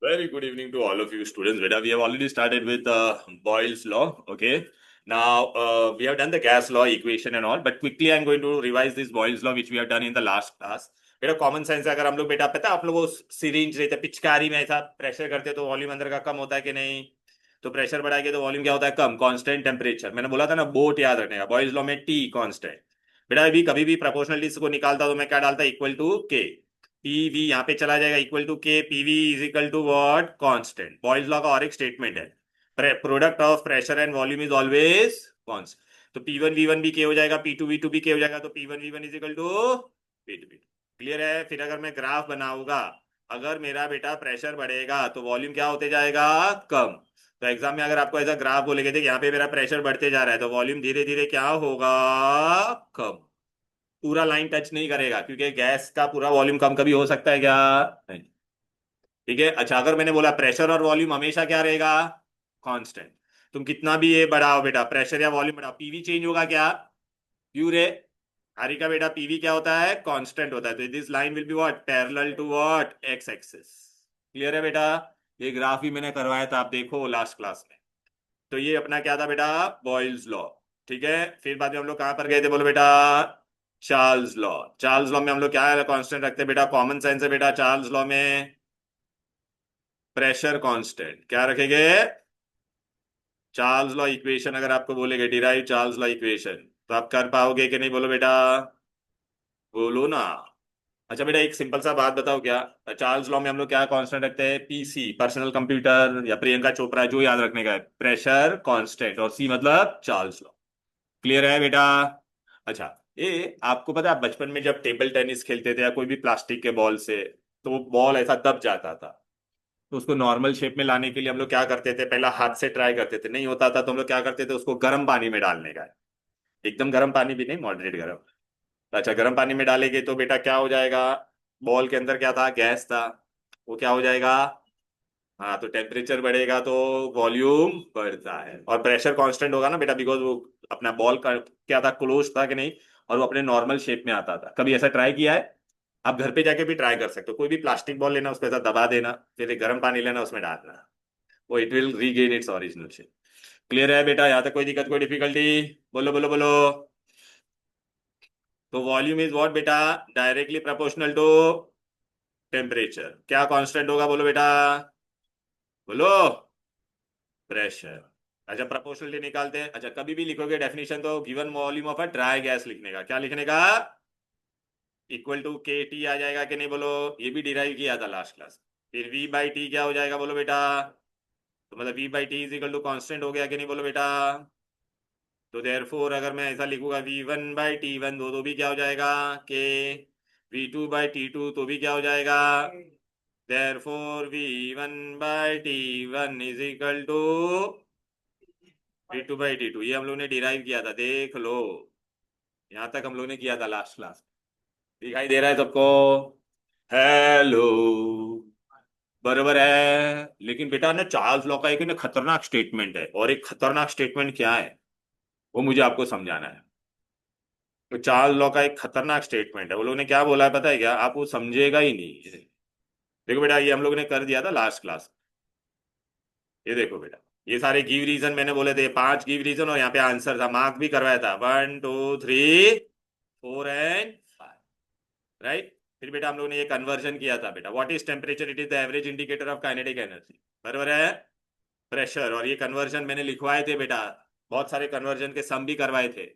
Very good evening to all of you students. Beta, we have already started with Boyle's law. Okay. Now, we have done the gas law equation and all, but quickly I'm going to revise this Boyle's law which we have done in the last class. बेटा common sense अगर हम लोग बेटा पता है आप लोग वो सिरिंज रहते पिचकारी में ऐसा प्रेशर करते तो वॉल्यूम अंदर का कम होता है कि नहीं। तो प्रेशर बढ़ाएंगे तो वॉल्यूम क्या होता है कम कांस्टेंट टेम्परेचर मैंने बोला था ना बोट याद रखने का बॉयज लॉ में टी कांस्टेंट। बेटा अभी कभी भी प्रोपोर्शनलिटी को निकालता तो मैं क्या डालता इक्वल टू के पीवी यहाँ पे चला जाएगा equal to K PV is equal to what constant Boyle's law का और एक स्टेटमेंट है product of pressure and volume is always constant. तो P1 V1 भी के हो जाएगा P2 V2 भी के हो जाएगा तो P1 V1 is equal to P2 V2। Clear है। फिर अगर मैं ग्राफ बनाऊंगा अगर मेरा बेटा प्रेशर बढ़ेगा तो वॉल्यूम क्या होते जाएगा कम। तो एग्जाम में अगर आपको ऐसा ग्राफ बोलेगे देख यहाँ पे मेरा प्रेशर बढ़ते जा रहा है तो वॉल्यूम धीरे धीरे क्या होगा कम। पूरा लाइन टच नहीं करेगा क्योंकि गैस का पूरा वॉल्यूम कम कभी हो सकता है क्या नहीं। ठीक है। अच्छा अगर मैंने बोला प्रेशर और वॉल्यूम हमेशा क्या रहेगा कांस्टेंट। तुम कितना भी ये बढ़ाओ बेटा प्रेशर या वॉल्यूम बढ़ाओ पीवी चेंज होगा क्या प्यूर है। हरी का बेटा पीवी क्या होता है कांस्टेंट होता है तो this line will be what parallel to what X axis. Clear है बेटा। ये ग्राफ भी मैंने करवाया था आप देखो लास्ट क्लास में। तो ये अपना क्या था बेटा बॉयल्स लॉ। ठीक है। फिर बाद में हम लोग कहां पर गए थे बोलो बेटा चार्ल्स लॉ। चार्ल्स लॉ में हम लोग क्या कांस्टेंट रखते हैं बेटा कॉमन सेंस है बेटा चार्ल्स लॉ में प्रेशर कांस्टेंट क्या रखेंगे चार्ल्स लॉ इक्वेशन अगर आपको बोलेगे डिराइव चार्ल्स लॉ इक्वेशन तो आप कर पाओगे कि नहीं बोलो बेटा बोलो ना। अच्छा बेटा एक सिंपल सा बात बताओ क्या चार्ल्स लॉ में हम लोग क्या कांस्टेंट रखते हैं पीसी पर्सनल कंप्यूटर या प्रियंका चोपड़ा जो याद रखने का है प्रेशर कांस्टेंट और सी मतलब चार्ल्स लॉ। क्लियर है बेटा। अच्छा ये आपको पता है आप बचपन में जब टेबल टेनिस खेलते थे या कोई भी प्लास्टिक के बॉल से तो वो बॉल ऐसा दब जाता था। तो उसको नॉर्मल शेप में लाने के लिए हम लोग क्या करते थे पहला हाथ से ट्राई करते थे नहीं होता था तो हम लोग क्या करते थे उसको गर्म पानी में डालने का है। एकदम गर्म पानी भी नहीं मॉडरेट गर्म। अच्छा गर्म पानी में डालेंगे तो बेटा क्या हो जाएगा बॉल के अंदर क्या था गैस था वो क्या हो जाएगा हाँ तो टेम्परेचर बढ़ेगा तो वॉल्यूम बढ़ता है और प्रेशर कांस्टेंट होगा ना बेटा बिकॉज वो अपना बॉल का क्या था क्लोज था कि नहीं और वो अपने नॉर्मल शेप में आता था। कभी ऐसा ट्राई किया है आप घर पे जाके भी ट्राई कर सकते हो कोई भी प्लास्टिक बॉल लेना उसको ऐसा दबा देना फिर एक गर्म पानी लेना उसमें डालना वो it will regain its original shape. Clear है बेटा यहाँ तक कोई दिक्कत कोई डिफिकल्टी बोलो बोलो बोलो। तो वॉल्यूम इज व्हाट बेटा डायरेक्टली प्रोपोर्शनल टू टेम्परेचर क्या कांस्टेंट होगा बोलो बेटा बोलो प्रेशर। अच्छा प्रोपोर्शनली निकालते हैं। अच्छा कभी भी लिखोगे डेफिनेशन तो given volume of a dry gas लिखने का क्या लिखने का इक्वल टू के टी आ जाएगा कि नहीं बोलो। ये भी डिराइव किया था लास्ट क्लास। फिर वी बाई टी क्या हो जाएगा बोलो बेटा तो मतलब V by T is equal to constant हो गया कि नहीं बोलो बेटा। तो देयरफॉर अगर मैं ऐसा लिखूंगा V1/T1 दो भी क्या हो जाएगा के V2/T2 तो भी क्या हो जाएगा therefore V1/T1 is equal to V2/T2 ये हम लोग ने डिराइव किया था देख लो। यहां तक हम लोग ने किया था लास्ट क्लास। दिखाई दे रहा है सबको हेलो बराबर है। लेकिन बेटा ना चार्ल्स लॉ का एक ना खतरनाक स्टेटमेंट है और एक खतरनाक स्टेटमेंट क्या है वो मुझे आपको समझाना है। तो चार्ल्स लॉ का एक खतरनाक स्टेटमेंट है वो लोग ने क्या बोला है पता है क्या आप वो समझेगा ही नहीं। देखो बेटा ये हम लोग ने कर दिया था लास्ट क्लास। ये देखो बेटा ये सारे गिव रीजन मैंने बोले थे 5 गिव रीजन और यहाँ पे आंसर था मार्क भी करवाया था 1 2 3 4 एंड 5 राइट। फिर बेटा हम लोग ने ये कन्वर्जन किया था बेटा what is temperature it is the average indicator of kinetic energy बराबर है प्रेशर और ये कन्वर्जन मैंने लिखवाए थे बेटा बहुत सारे कन्वर्जन के सम भी करवाए थे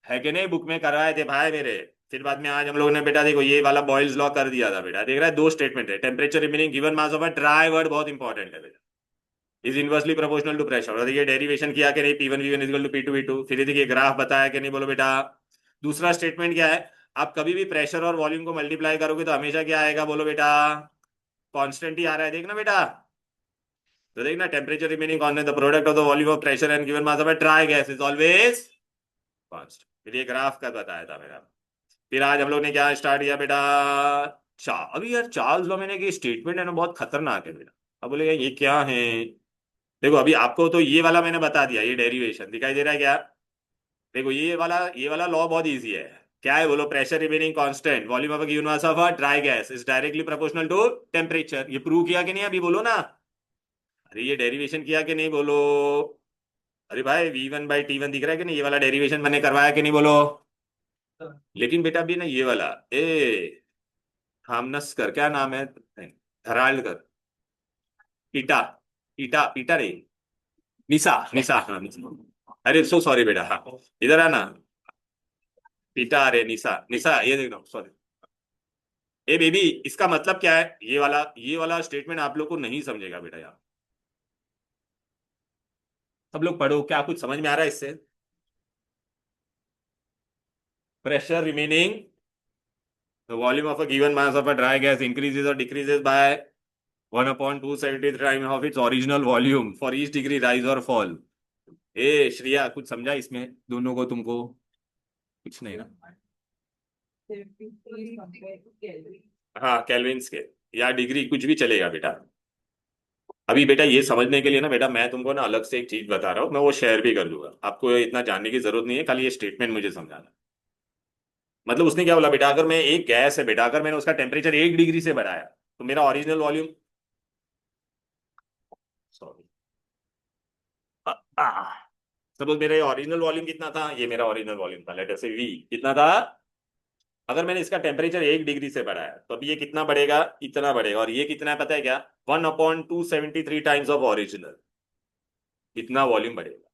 है कि नहीं बुक में करवाए थे भाई मेरे। फिर बाद में आज हम लोगों ने बेटा देखो ये वाला बॉयल्स लॉ कर दिया था बेटा देख रहा है दो स्टेटमेंट है temperature remaining given mass of a dry word बहुत इंपॉर्टेंट है बेटा is inversely proportional to pressure और देखिए डेरिवेशन किया कि नहीं P1 V1 equal to P2 V2 फिर देखिए ग्राफ बताया कि नहीं बोलो बेटा। दूसरा स्टेटमेंट क्या है आप कभी भी प्रेशर और वॉल्यूम को मल्टीप्लाई करोगे तो हमेशा क्या आएगा बोलो बेटा कांस्टेंट ही आ रहा है देखना बेटा। तो देखना temperature remaining constant the product of the volume of pressure and given mass of a dry gas is always constant. फिर ये ग्राफ का बताया था मेरा। फिर आज हम लोग ने क्या स्टार्ट किया बेटा अभी यार चार्ल्स लॉ मैंने की स्टेटमेंट है ना बहुत खतरनाक है बेटा। अब बोले ये क्या है देखो अभी आपको तो ये वाला मैंने बता दिया ये डेरिवेशन दिखाई दे रहा है क्या। देखो ये वाला लॉ बहुत इजी है क्या है बोलो? Pressure remaining constant, volume of given mass of a dry gas is directly proportional to temperature. ये प्रूव किया कि नहीं अभी? बोलो ना। अरे ये डेरिवेशन किया कि नहीं? बोलो। अरे भाई V1/T1 दिख रहा है कि नहीं? ये वाला डेरिवेशन मैंने करवाया कि नहीं? बोलो। लेकिन बेटा भी ना ये वाला, ए थामनस कर क्या नाम है, धराल्ड कर, पीटा, पीटा पीटा रे, निशा निशा, हाँ निशा। अरे सो सॉरी बेटा, हाँ इधर आना। पीटा, अरे निशा निशा, ये देखना, सॉरी। ए बेबी, इसका मतलब क्या है? ये वाला स्टेटमेंट आप लोग को नहीं समझेगा बेटा यार। सब लोग पढ़ो, क्या कुछ समझ में आ रहा है इससे? Pressure remaining, the volume of a given mass of a dry gas increases or decreases by 1/273 times of its original volume for each degree rise or fall. ए श्रिया, कुछ समझा इसमें दोनों को? तुमको कुछ नहीं ना? हाँ, केल्विन के या डिग्री कुछ भी चलेगा बेटा। अभी बेटा ये समझने के लिए ना बेटा, मैं तुमको ना अलग से एक चीज बता रहा हूँ, मैं वो शेयर भी कर दूंगा, आपको इतना जानने की जरूरत नहीं है, खाली ये स्टेटमेंट मुझे समझाना। मतलब उसने क्या बोला बेटा, अगर मैं एक गैस है बेटा, अगर मैंने उसका टेम्परेचर 1 डिग्री से बढ़ाया तो मेरा ओरिजिनल वॉल्यूम, सॉरी, सपोज मेरा ओरिजिनल वॉल्यूम कितना था? ये मेरा ओरिजिनल वॉल्यूम था, लेट अस से V कितना था? अगर मैंने इसका टेम्परेचर 1 डिग्री से बढ़ाया तो अब ये कितना बढ़ेगा? इतना बढ़ेगा। और ये कितना है पता है क्या? 1/273 टाइम्स ऑफ ओरिजिनल। इतना वॉल्यूम बढ़ेगा।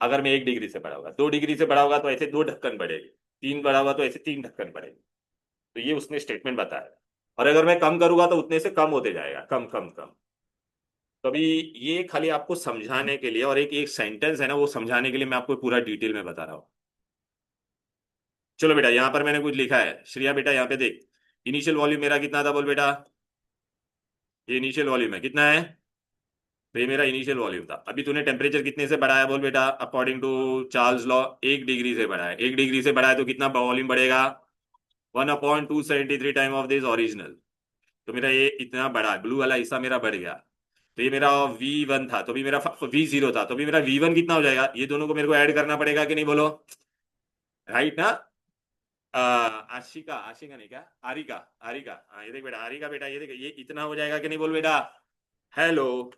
अगर मैं 1 डिग्री से बढ़ा होगा, 2 डिग्री से बढ़ा होगा तो ऐसे 2 ढक्कन बढ़ेगी, 3 बढ़ा होगा तो ऐसे 3 ढक्कन बढ़ेगी। तो ये उसने स्टेटमेंट बताया। और अगर मैं कम करूंगा तो उतने से कम होते जाएगा, कम कम कम। तो अभी ये खाली आपको समझाने के लिए, और एक एक सेंटेंस है ना, वो समझाने के लिए मैं आपको पूरा डिटेल में बता रहा हूँ। चलो बेटा, यहां पर मैंने कुछ लिखा है, श्रिया बेटा यहाँ पे देख। इनिशियल वॉल्यूम मेरा कितना था? बोल बेटा। ये इनिशियल वॉल्यूम है, कितना है? तो ये मेरा इनिशियल वॉल्यूम था। अभी तूने टेम्परेचर कितने से बढ़ाया? बोल बेटा, according to Charles law 1 degree से बढ़ाया। 1 डिग्री से बढ़ाया तो कितना वॉल्यूम बढ़ेगा? 1/273 टाइम ऑफ दिस ओरिजिनल। तो मेरा ये इतना बड़ा ब्लू वाला हिस्सा मेरा बढ़ गया। तो ये मेरा V1 था, तो भी मेरा V0 था, तो भी मेरा V1 कितना हो जाएगा? ये दोनों को मेरे को ऐड करना पड़ेगा कि नहीं? बोलो। राइट ना? आशिका, आशिका नहीं क्या, आरिका, आरिका, हाँ ये देख बेटा, आरिका बेटा, ये देख, ये इतना हो जाएगा कि नहीं? बोल बेटा। हेलो।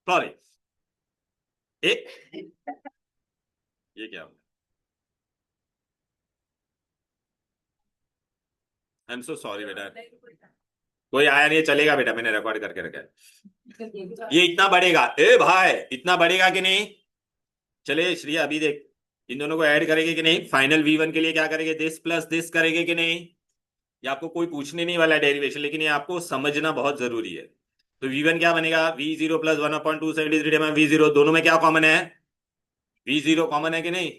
सॉरी। ए ये क्या? आई एम सो सॉरी बेटा। कोई आया नहीं, चलेगा बेटा, मैंने रिकॉर्ड करके रखा है। ये इतना बढ़ेगा, ए भाई, इतना बढ़ेगा कि नहीं? चले श्रिया, अभी देख, इन दोनों को ऐड करेंगे कि नहीं? फाइनल V1 के लिए क्या करेंगे? दिस प्लस दिस करेंगे कि नहीं? ये आपको कोई पूछने नहीं वाला है डेरिवेशन, लेकिन ये आपको समझना बहुत जरूरी है। तो V1 क्या बनेगा? V0 प्लस 1/273 V0, दोनों में क्या कॉमन है? V0 कॉमन है कि नहीं?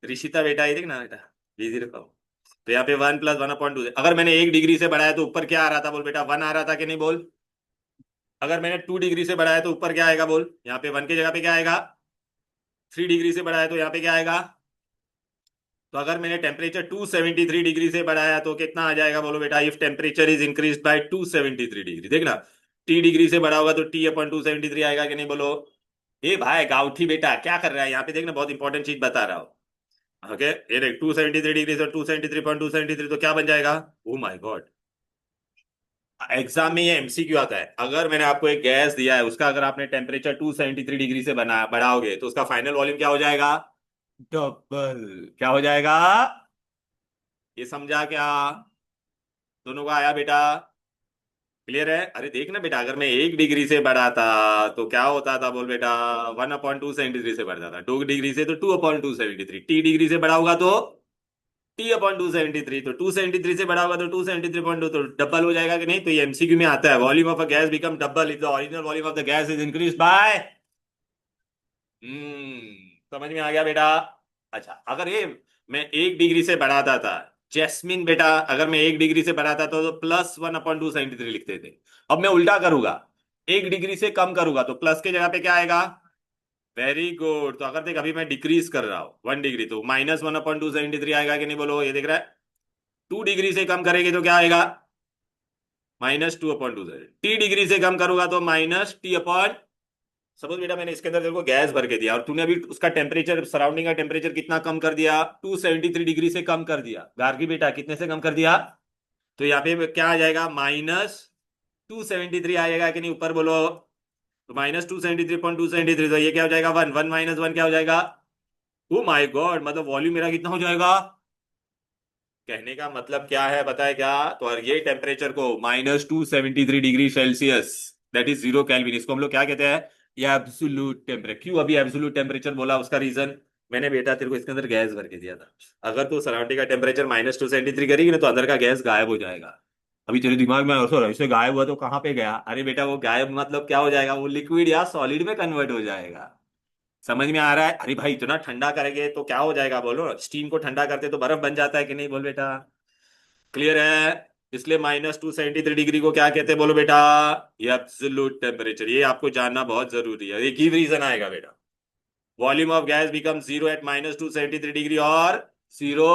ऋषिता बेटा, ये देख ना बेटा, V0 कॉमन। तो यहाँ पे 1 + 1/2, अगर मैंने 1 डिग्री से बढ़ाया तो ऊपर क्या आ रहा था? बोल बेटा, 1 आ रहा था कि नहीं? बोल। अगर मैंने 2 डिग्री से बढ़ाया तो ऊपर क्या आएगा? बोल। यहाँ पे 1 की जगह पे क्या आएगा? 3 डिग्री से बढ़ाया तो यहाँ पे क्या आएगा? तो अगर मैंने टेम्परेचर 273 डिग्री से बढ़ाया तो कितना आ जाएगा? बोलो बेटा, if temperature is increase by 273 degree, देखना, T डिग्री से बढ़ा होगा तो T/273 आएगा कि नहीं? बोलो। ए भाई गाउठी बेटा, क्या कर रहा है यहाँ पे? देखना, बहुत इंपॉर्टेंट चीज बता रहा हूँ। ओके, ये देख, 273 डिग्री से 273.273 तो क्या बन जाएगा? ओ माय गॉड, एग्जाम में ये MCQ आता है। अगर मैंने आपको एक गैस दिया है, उसका अगर आपने टेम्परेचर 273 डिग्री से बना बढ़ाओगे तो उसका फाइनल वॉल्यूम क्या हो जाएगा? डबल। क्या हो जाएगा? ये समझा क्या? दोनों का आया बेटा? क्लियर है? अरे देख ना बेटा, अगर मैं 1 डिग्री से बढ़ाता तो क्या होता था? बोल बेटा, 1/273 से बढ़ता था। 2 डिग्री से तो 2/273, T डिग्री से बढ़ा होगा तो T/273, तो 273 से बढ़ा होगा तो 273.2, तो डबल हो जाएगा कि नहीं? तो ये MCQ में आता है, volume of a gas become double if the original volume of the gas is increase by. समझ में आ गया बेटा? अच्छा, अगर ये मैं 1 डिग्री से बढ़ाता था, जैस्मिन बेटा, अगर मैं 1 डिग्री से बढ़ाता था तो +1/273 लिखते थे। अब मैं उल्टा करूंगा, 1 डिग्री से कम करूंगा तो प्लस के जगह पे क्या आएगा? Very good. तो अगर देख, अभी मैं डिक्रीज कर रहा हूं 1 डिग्री, तो -1/273 आएगा कि नहीं? बोलो, ये देख रहा है? 2 डिग्री से कम करेंगे तो क्या आएगा? -2/2। T डिग्री से कम करूंगा तो -T/। सपोज बेटा मैंने इसके अंदर तेरे को गैस भर के दिया और तूने अभी उसका टेम्परेचर, सराउंडिंग का टेम्परेचर कितना कम कर दिया? 273 डिग्री से कम कर दिया। गार्गी बेटा कितने से कम कर दिया? तो यहाँ पे क्या आ जाएगा? -273 आएगा कि नहीं? ऊपर बोलो। तो -273.273, तो ये क्या हो जाएगा? 1 क्या हो जाएगा? ओ माय गॉड, मतलब वॉल्यूम मेरा कितना हो जाएगा? कहने का मतलब क्या है बताए क्या? तो और ये टेम्परेचर को -273 degree Celsius, that is 0 kelvin, इसको हम लोग क्या कहते हैं? ये एब्सोल्यूट टेम्परेचर। क्यों अभी एब्सोल्यूट टेम्परेचर बोला? उसका रीजन मैंने बेटा तेरे को इसके अंदर गैस भर के दिया था। अगर तू सराउंडिंग का टेम्परेचर -273 करेगी ना तो अंदर का गैस गायब हो जाएगा। अभी तेरे दिमाग में इससे गायब हुआ तो कहाँ पे गया? अरे बेटा वो गायब मतलब क्या हो जाएगा? वो लिक्विड या सॉलिड में कन्वर्ट हो जाएगा। समझ में आ रहा है? अरे भाई इतना ठंडा करेंगे तो क्या हो जाएगा बोलो? स्टीम को ठंडा करते तो बर्फ बन जाता है कि नहीं? बोल बेटा। क्लियर है? इसलिए -273 डिग्री को क्या कहते हैं बोलो बेटा? ये एब्सोल्यूट टेम्परेचर। ये आपको जानना बहुत जरूरी है। एक ही रीजन आएगा बेटा। Volume of gas become zero at -273 degree और जीरो।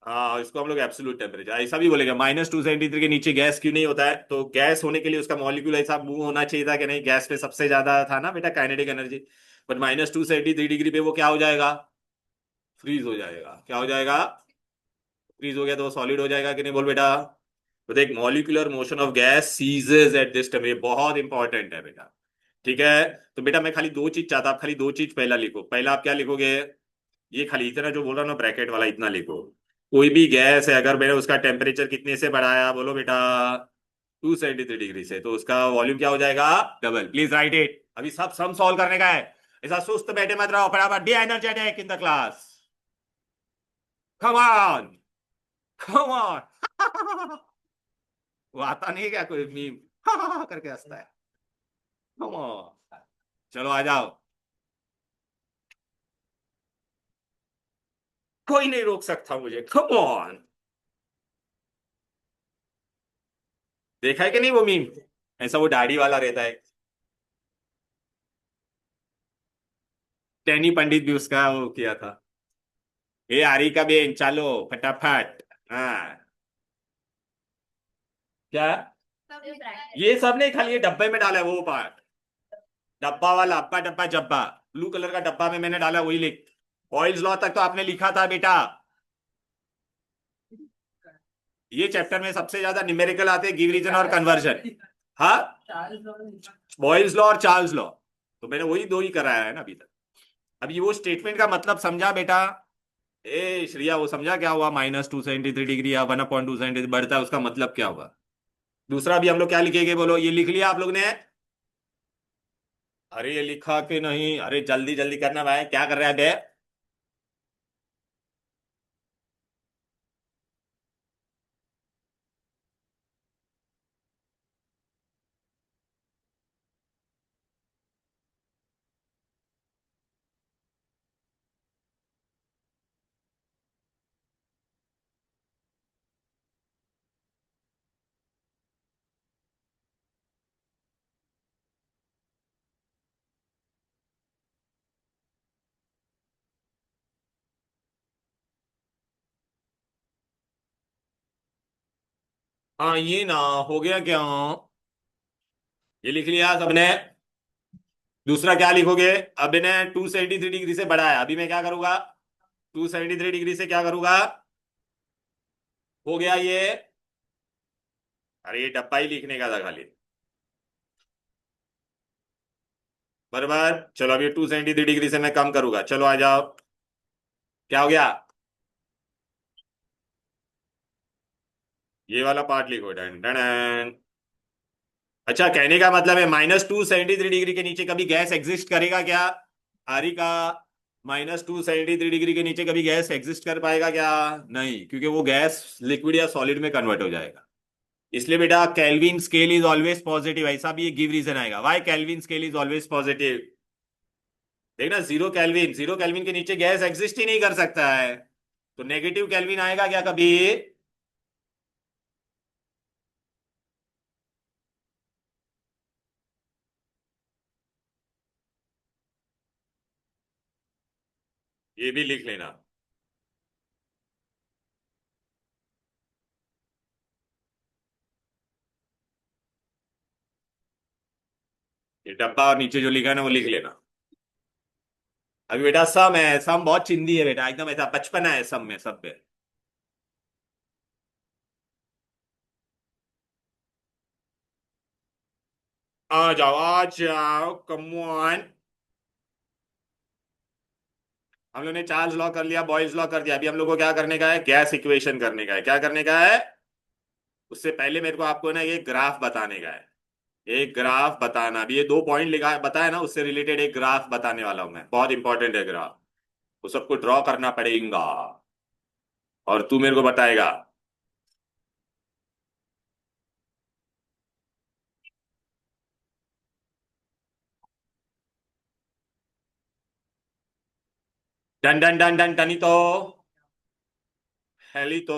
हाँ, इसको हम लोग एब्सोल्यूट टेम्परेचर ऐसा भी बोलेगा। -273 के नीचे गैस क्यों नहीं होता है? तो गैस होने के लिए उसका मॉलिक्यूल ऐसा मूव होना चाहिए था कि नहीं? गैस पे सबसे ज्यादा था ना बेटा काइनेटिक एनर्जी। बट -273 डिग्री पे वो क्या हो जाएगा? फ्रीज हो जाएगा। क्या हो जाएगा? फ्रीज हो गया तो सॉलिड हो जाएगा कि नहीं? बोल बेटा। तो देख, molecular motion of gas ceases at this temperature. ये बहुत इंपॉर्टेंट है बेटा। ठीक है? तो बेटा मैं खाली दो चीज चाहता, आप खाली दो चीज पहला लिखो। पहला आप क्या लिखोगे? ये खाली इतना जो बोल रहा हूं ना ब्रैकेट वाला, इतना लिखो। कोई भी गैस है अगर मैंने उसका टेम्परेचर कितने से बढ़ाया बोलो बेटा? 273 डिग्री से, तो उसका वॉल्यूम क्या हो जाएगा? डबल। Please right it. अभी सब सम सॉल्व करने का है। ऐसा सुस्त बैठे मत रहो, फटाफट be energetic in the class. Come on, come on. वो आता नहीं है क्या कोई मीम? करके हंसता है। कम ऑन, चलो आ जाओ। कोई नहीं रोक सकता मुझे। Come on. देखा है कि नहीं वो मीम? ऐसा वो दाढ़ी वाला रहता है। टैनी पंडित भी उसका वो किया था। ए आरी का बेन चालो फटाफट। हाँ। क्या? ये सब नहीं, खाली ये डब्बे में डाला है वो पार्ट। डब्बा वाला, अब्बा डब्बा जब्बा। ब्लू कलर का डब्बा में मैंने डाला, वही लिख। ऑयल्स लॉ तक तो आपने लिखा था बेटा। ये चैप्टर में सबसे ज्यादा न्यूमेरिकल आते हैं, गिव रीजन और कन्वर्जन। हाँ, बॉयल्स लॉ और चार्ल्स लॉ। तो मैंने वही दो ही कराया है ना अभी तक। अभी वो स्टेटमेंट का मतलब समझा बेटा? ए श्रिया, वो समझा क्या हुआ? -273 डिग्री या 1/273 बढ़ता है, उसका मतलब क्या हुआ? दूसरा भी हम लोग क्या लिखेंगे बोलो? ये लिख लिया आप लोग ने? अरे ये लिखा कि नहीं? अरे जल्दी जल्दी करना भाई, क्या कर रहा है बे? हाँ, ये ना हो गया क्या? ये लिख लिया सबने? दूसरा क्या लिखोगे? अब इन्हें 273 डिग्री से बढ़ाया, अभी मैं क्या करूंगा? 273 डिग्री से क्या करूंगा? हो गया ये। अरे ये डब्बा ही लिखने का था खाली। बराबर। चलो अभी 273 डिग्री से मैं कम करूंगा। चलो आ जाओ। क्या हो गया? ये वाला पार्ट लिखो। Done done done. अच्छा, कहने का मतलब है -273 डिग्री के नीचे कभी गैस एग्जिस्ट करेगा क्या? आरी का, -273 डिग्री के नीचे कभी गैस एग्जिस्ट कर पाएगा क्या? नहीं, क्योंकि वो गैस लिक्विड या सॉलिड में कन्वर्ट हो जाएगा। इसलिए बेटा kelvin scale is always positive. ऐसा भी एक गिव रीजन आएगा why kelvin scale is always positive. देखना, 0 केल्विन, 0 केल्विन के नीचे गैस एग्जिस्ट ही नहीं कर सकता है। तो नेगेटिव केल्विन आएगा क्या कभी? ये भी लिख लेना। ये डब्बा और नीचे जो लिखा है ना वो लिख लेना। अभी बेटा सम है, सम बहुत चिंदी है बेटा, एकदम ऐसा बचपना है सम में, सब में। आ जाओ कम ऑन। हम लोग ने चार्ल्स लॉ कर लिया, बॉयल्स लॉ कर दिया, अभी हम लोग को क्या करने का है, गैस इक्वेशन करने का है। क्या करने का है? उससे पहले मेरे को आपको ना ये ग्राफ बताने का है। एक ग्राफ बताना, अभी ये दो पॉइंट लिखा बताया ना, उससे रिलेटेड एक ग्राफ बताने वाला हूं मैं, बहुत इंपॉर्टेंट है ग्राफ। वो सबको ड्रॉ करना पड़ेगा और तू मेरे को बताएगा। डन डन डन डन डनी तो, हेली तो,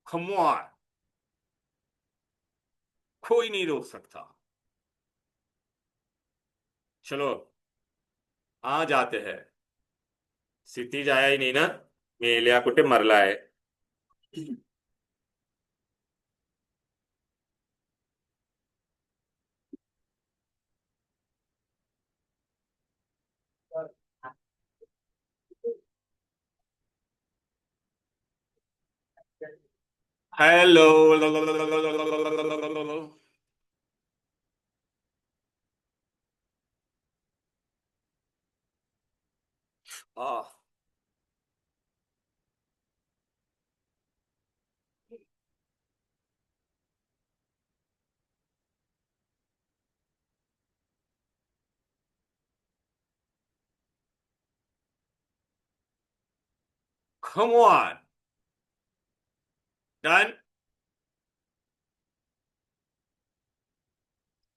कम ऑन, कोई नहीं रोक सकता। चलो आ जाते हैं। सिटी जाया ही नहीं ना, मेलिया कुटे मरला है। हेलो। Come on. डन।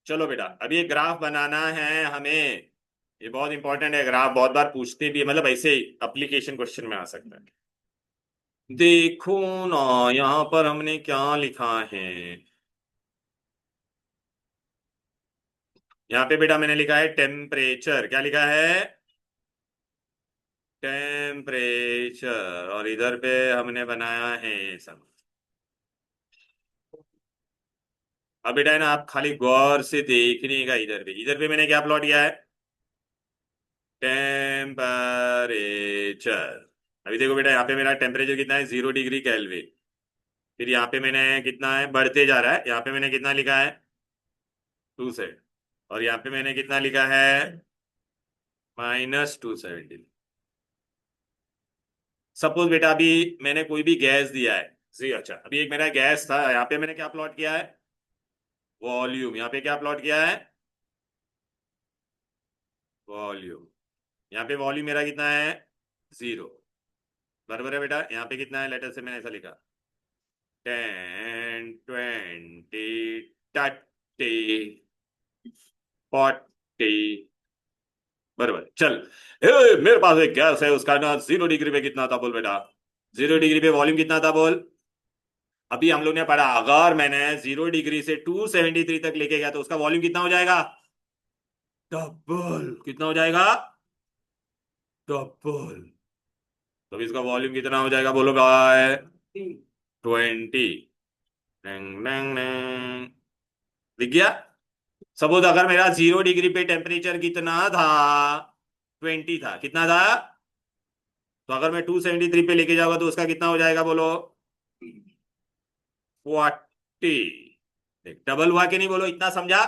चलो बेटा, अभी एक ग्राफ बनाना है हमें। ये बहुत इंपॉर्टेंट है, ग्राफ बहुत बार पूछते भी है, मतलब ऐसे ही एप्लीकेशन क्वेश्चन में आ सकता है। देखो ना, यहाँ पर हमने क्या लिखा है। यहाँ पे बेटा मैंने लिखा है टेम्परेचर, क्या लिखा है? टेम्परेचर। और इधर पे हमने बनाया है सब। अब बेटा है ना, आप खाली गौर से देखने का, इधर पे मैंने क्या प्लॉट किया है? टेम्परेचर। अभी देखो बेटा, यहाँ पे मेरा टेम्परेचर कितना है, 0 डिग्री केल्विन। फिर यहाँ पे मैंने कितना है, बढ़ते जा रहा है, यहाँ पे मैंने कितना लिखा है, 2 से। और यहाँ पे मैंने कितना लिखा है, -270। सपोज बेटा अभी मैंने कोई भी गैस दिया है जी, अच्छा अभी एक मेरा गैस था, यहाँ पे मैंने क्या प्लॉट किया है, वॉल्यूम। यहाँ पे क्या प्लॉट किया है, वॉल्यूम। यहाँ पे वॉल्यूम मेरा कितना है, 0। बराबर है बेटा, यहाँ पे कितना है, लेटर से मैंने ऐसा लिखा, 10, 20, 30, 40। बराबर चल। मेरे पास एक गैस है, उसका ना 0 डिग्री पे कितना था बोल बेटा, 0 डिग्री पे वॉल्यूम कितना था बोल। अभी हम लोग ने पढ़ा, अगर मैंने 0 डिग्री से 273 तक लेके गया तो उसका वॉल्यूम कितना हो जाएगा, डबल। कितना हो जाएगा, डबल। तो अभी इसका वॉल्यूम कितना हो जाएगा बोलो भाई, 20। दिख गया? सपोज अगर मेरा 0 डिग्री पे टेम्परेचर कितना था, 20 था, कितना था, तो अगर मैं 273 पे लेके जाऊंगा तो उसका कितना हो जाएगा बोलो, 40। डबल हुआ कि नहीं बोलो, इतना समझा,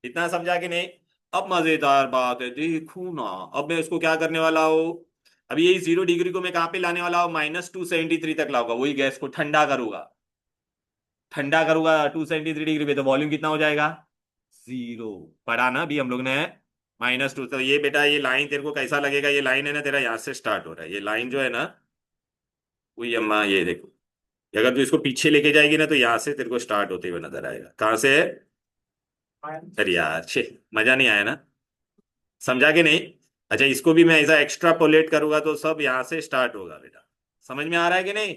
इतना समझा कि नहीं? अब मजेदार बात है, देखू ना। अब मैं इसको क्या करने वाला हूँ, अभी यही 0 डिग्री को मैं कहाँ पे लाने वाला हूँ, -273 तक लाऊंगा, वही गैस को ठंडा करूंगा। ठंडा करूंगा 273 डिग्री पे, तो वॉल्यूम कितना हो जाएगा, 0। पढ़ा ना अभी हम लोग ने, -2। तो ये बेटा, ये लाइन तेरे को कैसा लगेगा, ये लाइन है ना तेरा, यहाँ से स्टार्ट हो रहा है, ये लाइन जो है ना, वही अम्मा, ये देखो। अगर तू इसको पीछे लेके जाएगी ना तो यहाँ से तेरे को स्टार्ट होते हुए नजर आएगा, कहाँ से? अरे यार छे, मजा नहीं आया ना, समझा कि नहीं? अच्छा, इसको भी मैं ऐसा एक्स्ट्रापोलेट करूंगा तो सब यहाँ से स्टार्ट होगा बेटा। समझ में आ रहा है कि नहीं?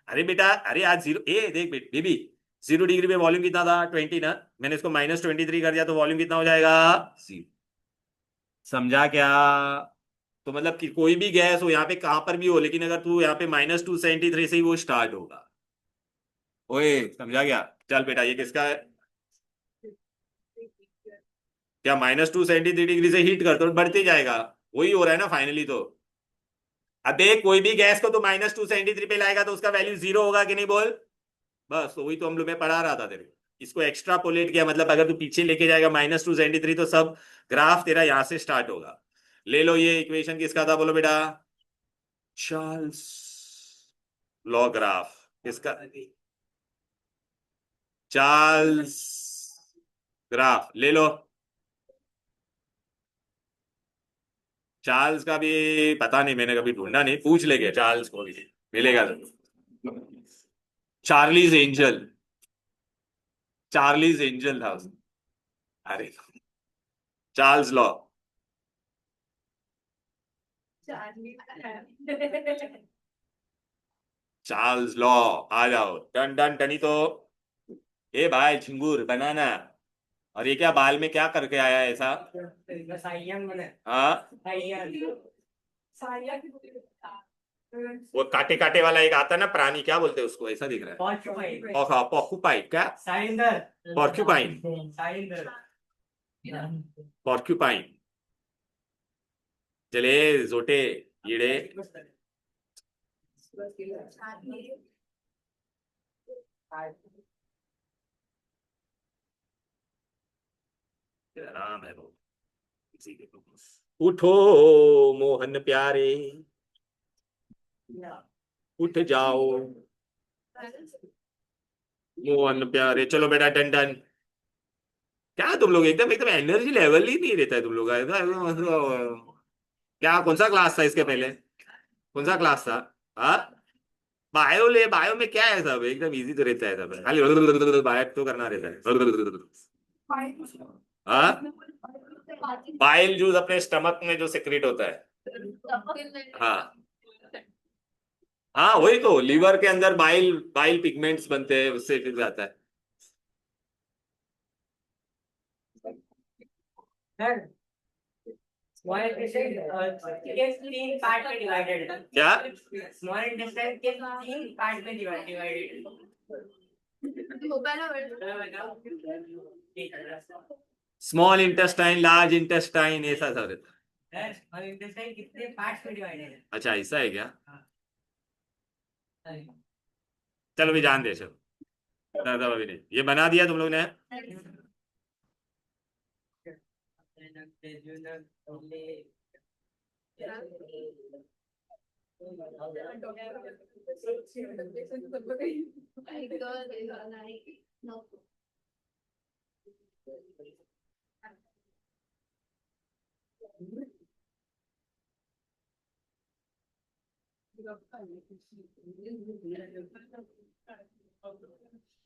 अरे बेटा, अरे आज जीरो, ए देख बेबी, 0 डिग्री पे वॉल्यूम कितना था, 20 ना। मैंने इसको -23 कर दिया तो वॉल्यूम कितना हो जाएगा, 0। समझा क्या? तो मतलब कि कोई भी गैस हो यहाँ पे कहां पर भी हो, लेकिन अगर तू यहाँ पे -273 से ही वो स्टार्ट होगा। ओए समझा गया। चल बेटा ये किसका है? क्या -273 डिग्री से हीट कर तो बढ़ते जाएगा। वही हो रहा है ना फाइनली तो। अबे कोई भी गैस को तो -273 पे लाएगा तो उसका वैल्यू 0 होगा कि नहीं बोल। बस तो वही तो हम लोग मैं पढ़ा रहा था तेरे को। इसको एक्स्ट्रापोलेट किया मतलब अगर तू पीछे लेके जाएगा -273 तो सब ग्राफ तेरा यहां से स्टार्ट होगा। ले लो ये इक्वेशन किसका था बोलो बेटा। चार्ल्स लॉ ग्राफ किसका? चार्ल्स ग्राफ ले लो। चार्ल्स का भी पता नहीं, मैंने कभी ढूंढा नहीं, पूछ लेंगे चार्ल्स को भी मिलेगा जरूर। Charlie's angel. चार्लीज एंजल था उसमें। अरे चार्ल्स लॉ। Charles law. आ जाओ टन टन टनी तो। ए भाई झिंगुर बनाना। और ये क्या बाल में क्या करके आया है ऐसा? हाँ वो काटे काटे वाला एक आता है ना प्राणी, क्या बोलते हैं उसको, ऐसा दिख रहा है। पॉर्क्यूपाइन क्या? पॉर्क्यूपाइन। पॉर्क्यूपाइन। चले जोटे कीड़े। तेरा नाम है वो किसी के तो। उठो मोहन प्यारे, उठ जाओ मोहन प्यारे। चलो बेटा डन डन। क्या तुम लोग एकदम एकदम एनर्जी लेवल ही नहीं रहता है तुम लोग का मतलब। क्या कौन सा क्लास था इसके पहले? कौन सा क्लास था? हाँ बायो ले, बायो में क्या है सब एकदम इजी तो रहता है सब, खाली बायो तो करना रहता है। हाँ बाइल जूस अपने स्टमक में जो सिक्रेट होता है। हाँ हाँ वही तो लीवर के अंदर बाइल बाइल पिगमेंट्स बनते हैं उससे फिर जाता है। स्मॉल इंटेस्टाइन के 3 पार्ट में डिवाइडेड है। क्या? स्मॉल इंटेस्टाइन के 3 पार्ट में divided small intestine large intestine ऐसा सब रहता है। स्मॉल इंटेस्टाइन कितने पार्ट्स में डिवाइडेड है? है। अच्छा ऐसा है क्या? चलो भी जान दे चलो। दादा अभी नहीं ये बना दिया तुम लोग ने।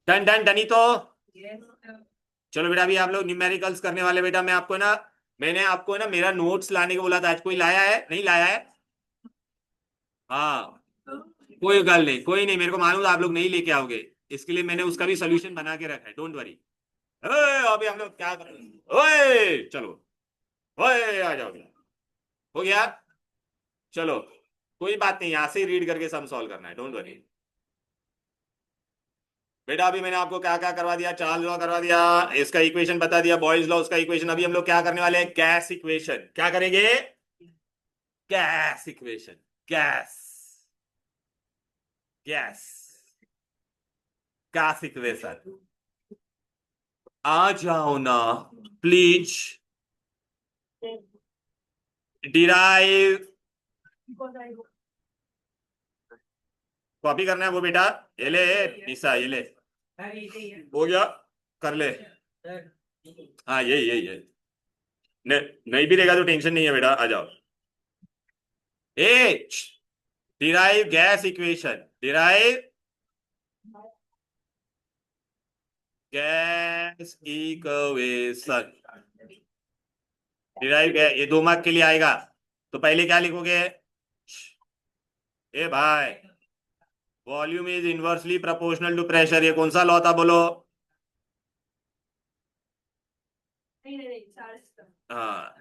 डन डन डनी तो। चलो बेटा अभी आप लोग न्यूमेरिकल्स करने वाले बेटा मैं आपको ना, मैंने आपको ना मेरा नोट्स लाने को बोला था, आज कोई लाया है नहीं लाया है? हाँ कोई गल नहीं, कोई नहीं, मेरे को मालूम था आप लोग नहीं लेके आओगे। इसके लिए मैंने उसका भी सोल्यूशन बना के रखा है, डोंट वरी। अभी हम लोग क्या कर रहे हैं? ओए चलो। ओए आ जाओ बेटा। हो गया। चलो कोई बात नहीं, यहाँ से ही रीड करके सम सॉल्व करना है, डोंट वरी। बेटा अभी मैंने आपको क्या क्या करवा दिया, चार्ल्स लॉ करवा दिया, इसका इक्वेशन बता दिया, बॉयज लॉ उसका इक्वेशन। अभी हम लोग क्या करने वाले हैं, गैस इक्वेशन। क्या करेंगे? Gas equation. Gas gas gas equation. आ जाओ ना प्लीज। डिराइव। कॉपी करना है वो बेटा। ये ले निशा ये ले। हो गया। कर ले। हाँ यही यही है। नहीं भी रहेगा तो टेंशन नहीं है बेटा, आ जाओ। ए derive gas equation. Derive gas equation. Derive ये 2 मार्क के लिए आएगा। तो पहले क्या लिखोगे? ए भाई volume is inversely proportional to pressure, ये कौन सा लॉ था बोलो? हाँ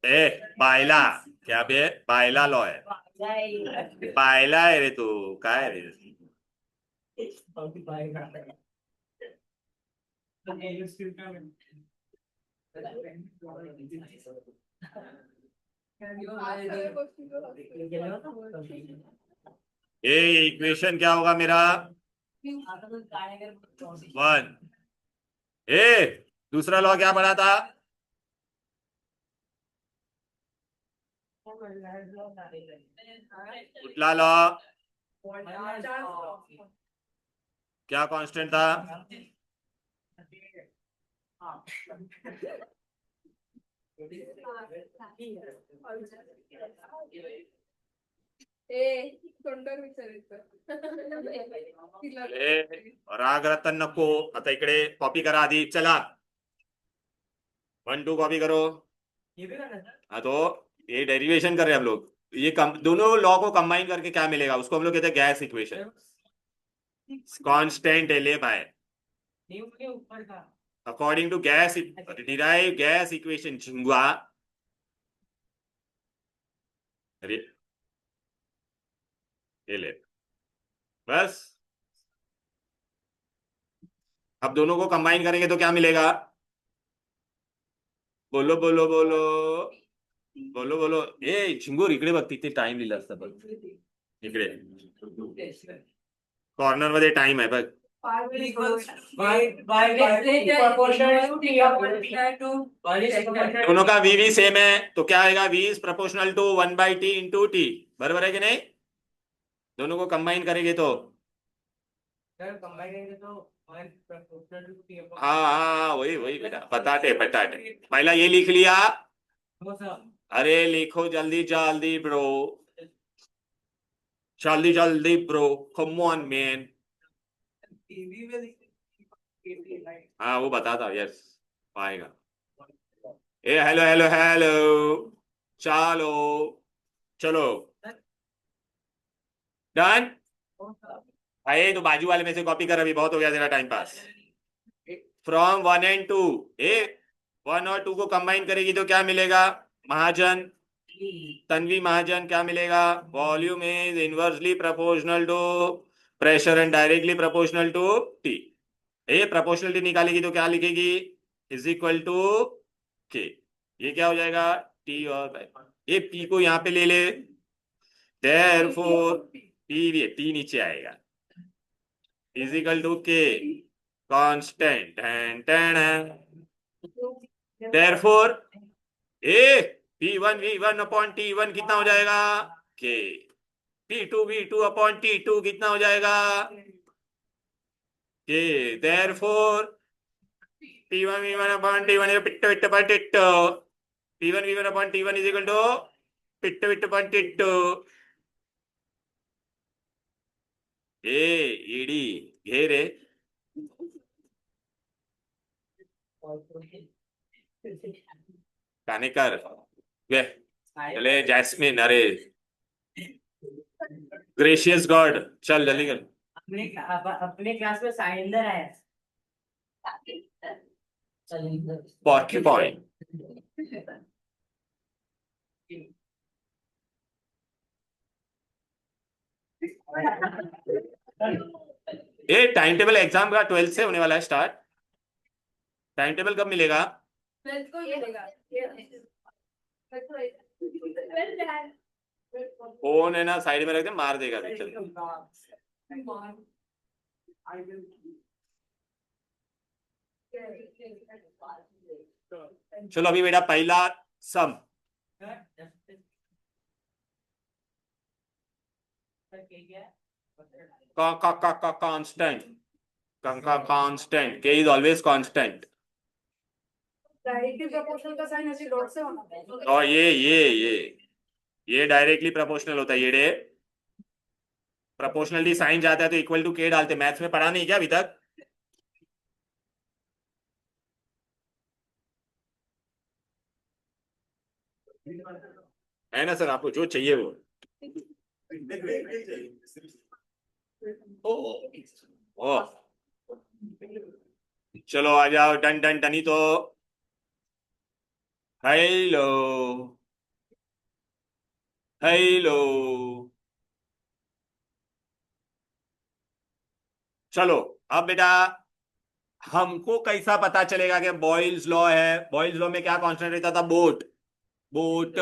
ए बायला। क्या बे बायला लॉ है? बायला है रे तू, काय रे? ये इक्वेशन क्या होगा मेरा? 1 ए दूसरा लॉ क्या पढ़ा था? उतला लॉ क्या कांस्टेंट था? राग रतन नको. आता इकडे कॉपी करा आधी. चला 1 2 कॉपी करो. हाँ तो ये डेरिवेशन कर रहे हैं हम लोग. ये दोनों लॉ को कंबाइन करके क्या मिलेगा उसको हम लोग कहते हैं गैस इक्वेशन. कांस्टेंट है ले भाई. According to gas derive gas equation झिंगुआ. अरे ये ले बस. अब दोनों को कंबाइन करेंगे तो क्या मिलेगा? बोलो बोलो बोलो बोलो बोलो. ए झिंगूर इकडे बघ तिथे टाइम लिहिलं असतं बघ. इकडे कॉर्नर मध्ये टाइम आहे बघ. दोनों का वी सेम है तो क्या आएगा? V is proportional to 1/t into T. बराबर है कि नहीं? दोनों को कंबाइन करेंगे तो हाँ हाँ वही वही बेटा. बताते बताते पहला ये लिख लिया. अरे लिखो जल्दी जल्दी ब्रो. जल्दी जल्दी ब्रो. Come on man. हाँ वो बता था. यस पाएगा. ए हेलो हेलो हेलो. चलो चलो डन. भाई तो बाजू वाले में से कॉपी कर. अभी बहुत हो गया तेरा टाइम पास. From 1 and 2. ए 1 और 2 को कंबाइन करेगी तो क्या मिलेगा? महाजन तन्वी महाजन क्या मिलेगा? Volume is inversely proportional to pressure and directly proportional to T. ए प्रोपोर्शनलिटी निकालेगी तो क्या लिखेगी? इज इक्वल टू के. ये क्या हो जाएगा? टी और ये पी को यहाँ पे ले ले. देयरफॉर पी टी नीचे आएगा. इज इक्वल टू के constant and therefore A V1 upon T1 कितना हो जाएगा? के. V2 अपॉन T2 कितना हो जाएगा? K. Therefore P1 V1 upon T1 पिट्ट पिट्ट अपॉन टिट्ट. P1 V1 upon T1 is equal to पिट्ट पिट्ट अपॉन टिट्ट. ए ईडी घेरे कानेकर वे चले जैस्मिन. अरे ग्रेशियस गॉड. चल जल्दी कर. अपने क्लास में साइंदर है. पॉर्क्यूपाइन. ये टाइम टेबल एग्जाम का 12 से होने वाला है स्टार्ट. टाइम टेबल कब मिलेगा? 12 को मिलेगा. फोन है ना साइड में रख दे. मार देगा भी. चल चलो अभी बेटा पहला सम. कांस्टेंट. कांस्टेंट के is always constant. Directly proportional का साइन ऐसे डॉट से होना. और ये डायरेक्टली प्रोपोर्शनल होता है. ये प्रोपोर्शनलिटी साइन जाता है तो इक्वल टू के डालते. मैथ्स में पढ़ा नहीं क्या अभी तक? है ना सर आपको जो चाहिए वो. ओ चलो आ जाओ. डन डन डनी तो हेलो हेलो. चलो अब बेटा हमको कैसा पता चलेगा कि बॉयल्स लॉ है? बॉयल्स लॉ में क्या कांस्टेंट रहता था? Boat, boat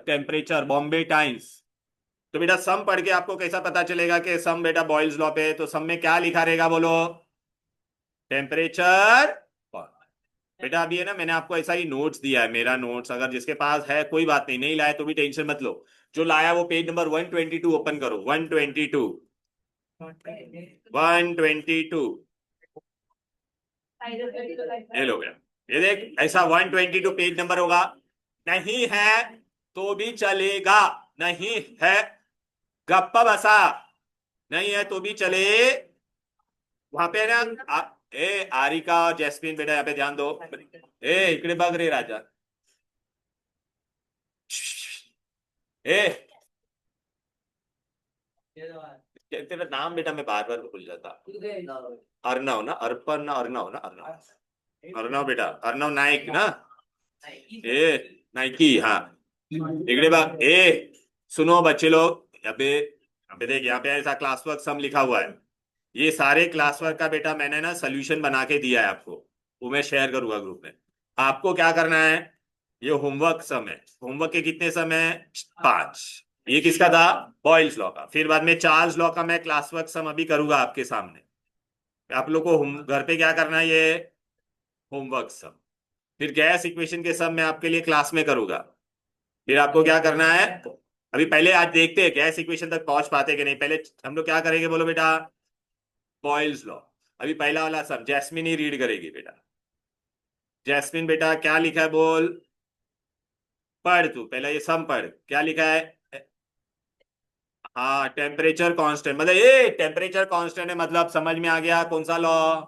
temperature, Bombay times. तो बेटा सम पढ़ के आपको कैसा पता चलेगा कि सम बेटा बॉयल्स लॉ पे है? तो सम में क्या लिखा रहेगा बोलो? टेम्परेचर। बेटा अभी है ना, मैंने आपको ऐसा ही नोट्स दिया है, मेरा नोट्स, अगर जिसके पास है कोई बात नहीं, नहीं लाए तो भी टेंशन मत लो। जो लाया वो पेज नंबर 122 ओपन करो, 122, 122। ये लो गया, ये देख ऐसा 122 पेज नंबर होगा। नहीं है तो भी चलेगा, नहीं है, गप्पा बसा, नहीं है तो भी चले। वहां पे ना ए आरिका और जैस्मिन बेटा यहाँ पे ध्यान दो। ए इकडे बघ रे राजा। ए तेरा नाम बेटा मैं बार बार भूल जाता। अर्णव ना, अर्पण ना, अर्णव ना, अर्णव, अर्णव बेटा, अर्णव नाईक ना। ए नाइकी, हाँ। इकडे बघ ए, सुनो बच्चे लोग, यहाँ पे देख, यहाँ पे ऐसा क्लास वर्क सम लिखा हुआ है। ये सारे क्लास वर्क का बेटा मैंने ना सोल्यूशन बना के दिया है आपको, वो मैं शेयर करूंगा ग्रुप में। आपको क्या करना है? ये होमवर्क सम है। होमवर्क के कितने सम है? 5। ये किसका था? बॉयल्स लॉ का। फिर बाद में चार्ल्स लॉ का मैं क्लास वर्क सम अभी करूंगा आपके सामने। आप लोग को घर पे क्या करना है? ये होमवर्क सम। फिर गैस इक्वेशन के सम मैं आपके लिए क्लास में करूंगा। फिर आपको क्या करना है? अभी पहले आज देखते हैं गैस इक्वेशन तक पहुंच पाते कि नहीं। पहले हम लोग क्या करेंगे बोलो बेटा? Boyle's law. अभी पहला वाला सम जैस्मिन ही रीड करेगी बेटा। जैस्मिन बेटा क्या लिखा है बोल? पढ़ तू पहले, ये सम पढ़, क्या लिखा है? हाँ टेम्परेचर कांस्टेंट, मतलब ये टेम्परेचर कांस्टेंट है, मतलब समझ में आ गया कौन सा लॉ?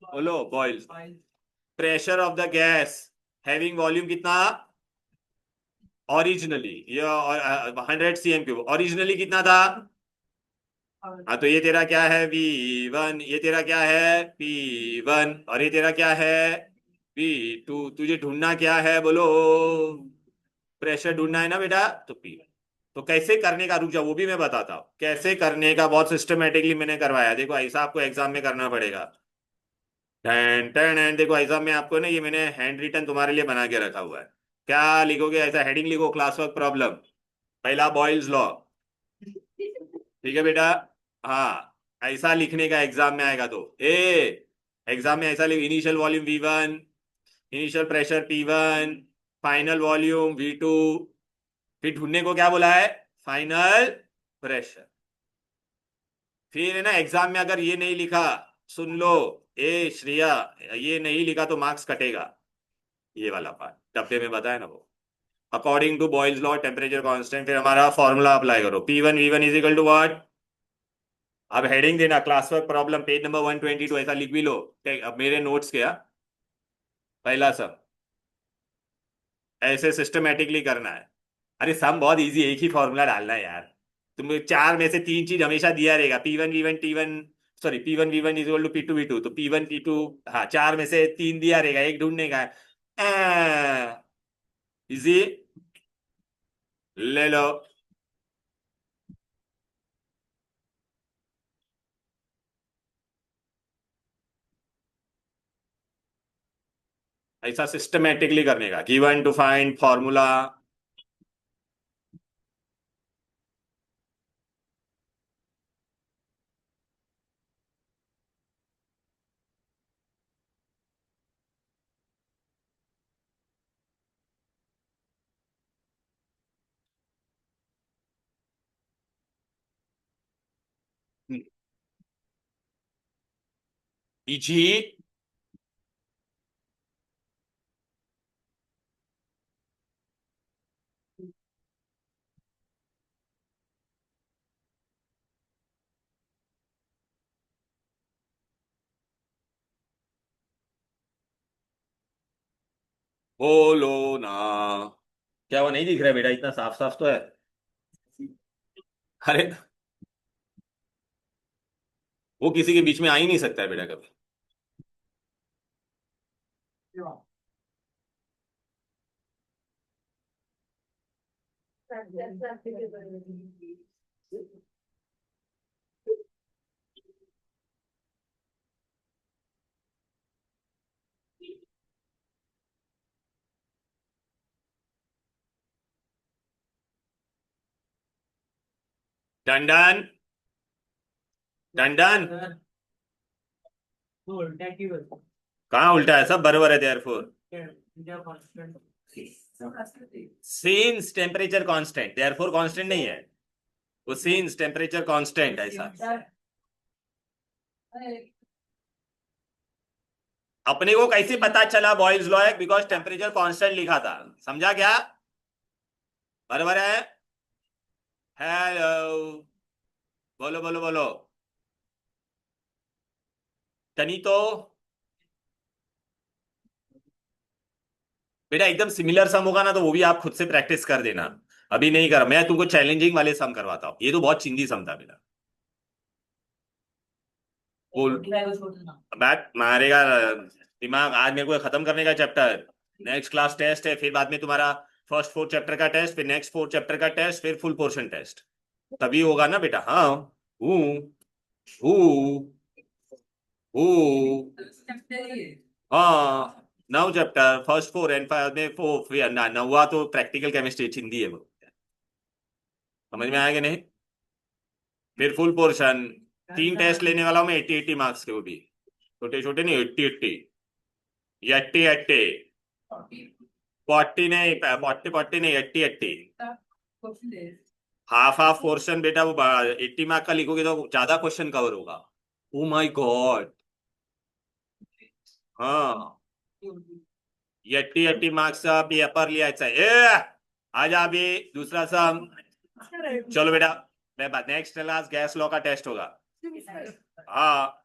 बोलो Boyle's. Pressure of the gas having volume कितना? ओरिजिनली ये 100 cm3, ओरिजिनली कितना था? हाँ तो ये तेरा क्या है? V1। ये तेरा क्या है? P1। और ये तेरा क्या है? P2। तुझे ढूंढना क्या है बोलो? प्रेशर ढूंढना है ना बेटा, तो P1। तो कैसे करने का, रुक जाओ वो भी मैं बताता हूँ कैसे करने का, बहुत सिस्टमेटिकली मैंने करवाया। देखो ऐसा आपको एग्जाम में करना पड़ेगा। टेन टेन एंड देखो एग्जाम में आपको ना, ये मैंने हैंड रिटन तुम्हारे लिए बना के रखा हुआ है। क्या लिखोगे? ऐसा हेडिंग लिखो, क्लास वर्क प्रॉब्लम, पहला बॉयल्स लॉ। ठीक है बेटा? हाँ ऐसा लिखने का एग्जाम में आएगा तो एग्जाम में ऐसा लिख, initial volume V1, initial pressure P1, final volume V2। फिर ढूंढने को क्या बोला है? Final pressure. फिर है ना एग्जाम में अगर ये नहीं लिखा, सुन लो ए श्रेया, ये नहीं लिखा तो मार्क्स कटेगा। ये वाला पार्ट डब्बे में बताया ना वो। According to Boyle's law temperature constant, फिर हमारा फॉर्मूला अप्लाई करो, P1 V1 is equal to what? अब हेडिंग देना class work problem page number 122, ऐसा लिख भी लो। अब मेरे नोट्स क्या, पहला सम ऐसे सिस्टमेटिकली करना है। अरे सम बहुत इजी है, एक ही फॉर्मूला डालना है यार। तुम्हें चार में से तीन चीज हमेशा दिया रहेगा, P1 V1 T1, sorry P1 V1 is equal to P2 V2, तो P1 P2, हाँ चार में से तीन दिया रहेगा, एक ढूंढने का है। इजी, ले लो। ऐसा सिस्टमेटिकली करने का, given to find formula. Easy, बोलो ना। क्या वो नहीं दिख रहा है बेटा? इतना साफ साफ तो है। अरे वो किसी के बीच में आ ही नहीं सकता है बेटा कभी। टंडन टंडन कहाँ उल्टा है, सब बराबर है therefore. Scenes temperature constant, therefore constant नहीं है वो, सीन्स टेम्परेचर कांस्टेंट ऐसा। अपने को कैसे पता चला बॉयल्स लॉ है, बिकॉज टेम्परेचर कांस्टेंट लिखा था, समझा क्या? बराबर है। हेलो, बोलो बोलो बोलो। तनी तो बेटा एकदम सिमिलर सम होगा ना तो वो भी आप खुद से प्रैक्टिस कर देना, अभी नहीं कर, मैं तुमको चैलेंजिंग वाले सम करवाता हूँ, ये तो बहुत चिंदी सम था बेटा। बोल बैट मारेगा दिमाग, आज मेरे को खत्म करने का चैप्टर, नेक्स्ट क्लास टेस्ट है, फिर बाद में तुम्हारा फर्स्ट 4 चैप्टर का टेस्ट, फिर नेक्स्ट 4 चैप्टर का टेस्ट, फिर फुल पोर्शन टेस्ट, तभी होगा ना बेटा। हाँ हूँ हूँ हूँ हाँ, 9 चैप्टर, फर्स्ट 4 एंड 5 में 4, नौवा तो प्रैक्टिकल केमिस्ट्री हिंदी है वो, समझ में आएगा नहीं? फिर फुल पोर्शन, 3 टेस्ट लेने वाला हूँ मैं, 80 मार्क्स के, वो भी छोटे छोटे नहीं, 80 80 40 नहीं, 40 नहीं, 80 हाफ हाफ पोर्शन बेटा, वो 80 मार्क का लिखोगे तो ज्यादा क्वेश्चन कवर होगा। ओ माय गॉड, हाँ 80 मार्क्स का पेपर लिया ए आजा अभी दूसरा सम। चलो बेटा, मैं नेक्स्ट क्लास गैस लॉ का टेस्ट होगा। हाँ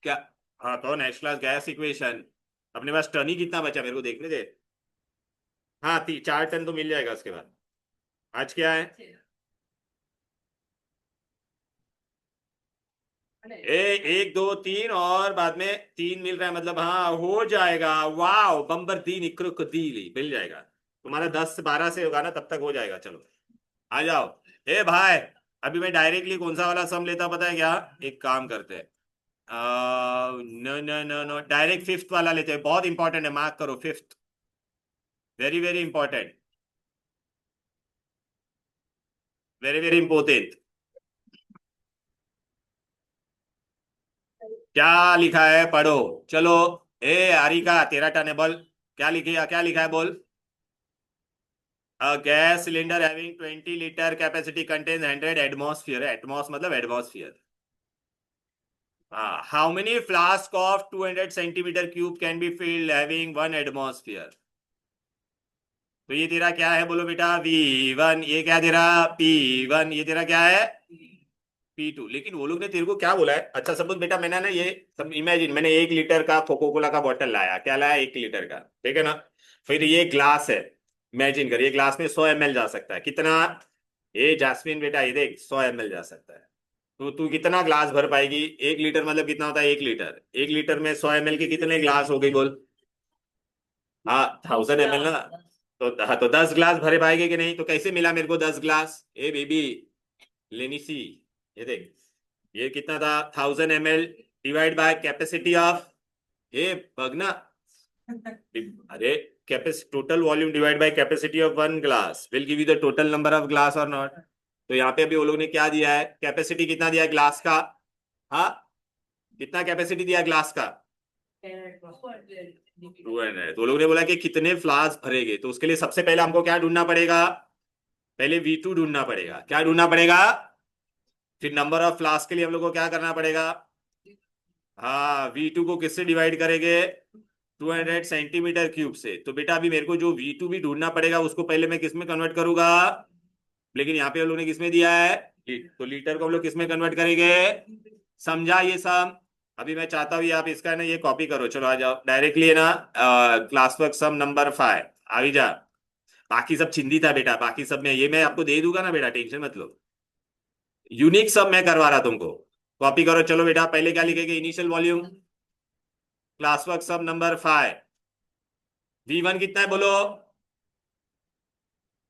क्या? हाँ तो नेक्स्ट क्लास गैस इक्वेशन, अपने पास टन ही कितना बचा मेरे को देखने दे। हाँ 4 टन तो मिल जाएगा उसके बाद। आज क्या है? ए 1 2 3 और बाद में 3 मिल रहा है, मतलब हाँ हो जाएगा, वाह बम्बर दी निक्रो को दी मिल जाएगा। तुम्हारा 10 12 से होगा ना, तब तक हो जाएगा। चलो आ जाओ। ए भाई, अभी मैं डायरेक्टली कौन सा वाला सम लेता पता है क्या? एक काम करते हैं, no no no no, direct fifth वाला लेते हैं, बहुत इंपॉर्टेंट है, मार्क करो, fifth, very very important, very very important. क्या लिखा है पढ़ो। चलो ए आरिका, तेरा टर्न है, बोल क्या लिखे, क्या लिखा है बोल। A gas cylinder having 20 liter capacity contains 100 atmosphere, atmos मतलब atmosphere. How many flask of 200 centimeter cube can be filled having 1 atmosphere? तो ये तेरा क्या है बोलो बेटा, V1, ये क्या तेरा P1, ये तेरा क्या है P2। लेकिन वो लोग ने तेरे को क्या बोला है, अच्छा सपोज बेटा मैंने ना ये सब इमेजिन, मैंने 1 लीटर का कोको कोला का बॉटल लाया, क्या लाया 1 लीटर का, ठीक है ना? फिर ये ग्लास है, इमेजिन कर, ये ग्लास में 100 ml जा सकता है, कितना? ये जास्मिन बेटा ये देख, 100 ml जा सकता है, तो तू कितना ग्लास भर पाएगी? 1 लीटर मतलब कितना होता है, 1 लीटर, 1 लीटर में 100 ml के कितने ग्लास हो गई बोल? हाँ 1000 ml ना, तो हाँ तो 10 ग्लास भरे पाएंगे कि नहीं? तो कैसे मिला मेरे को 10 ग्लास? ए बेबी लेनी सी, ये देख, ये कितना था, 1000 ml divide by capacity of, ये बगना, अरे capacity total volume divide by capacity of 1 glass will give you the total number of glass और नॉट। तो यहाँ पे अभी वो लोग ने क्या दिया है, कैपेसिटी कितना दिया है ग्लास का? हाँ कितना कैपेसिटी दिया ग्लास का? 200। तो लोगों ने बोला कि कितने फ्लास्क भरेंगे, तो उसके लिए सबसे पहले हमको क्या ढूंढना पड़ेगा, पहले V2 ढूंढना पड़ेगा। क्या ढूंढना पड़ेगा? फिर नंबर ऑफ फ्लास्क के लिए हम लोग को क्या करना पड़ेगा? हाँ V2 को किससे डिवाइड करेंगे? 200 सेंटीमीटर क्यूब से। तो बेटा अभी मेरे को जो V2 भी ढूंढना पड़ेगा उसको पहले मैं किस में कन्वर्ट करूंगा? लेकिन यहाँ पे हम लोग ने किसमें दिया है, तो लीटर को हम लोग किसमें कन्वर्ट करेंगे? समझा ये सब? अभी मैं चाहता हूँ ये आप इसका ना ये कॉपी करो, चलो आ जाओ डायरेक्टली है ना, क्लास वर्क सम नंबर 5 आ ही जा। बाकी सब चिंदी था बेटा, बाकी सब में ये मैं आपको दे दूंगा ना बेटा, टेंशन मत लो, यूनिक सब मैं करवा रहा तुमको, कॉपी करो। चलो बेटा पहले क्या लिखेंगे, इनिशियल वॉल्यूम, क्लास वर्क सब नंबर 5, V1 कितना है बोलो?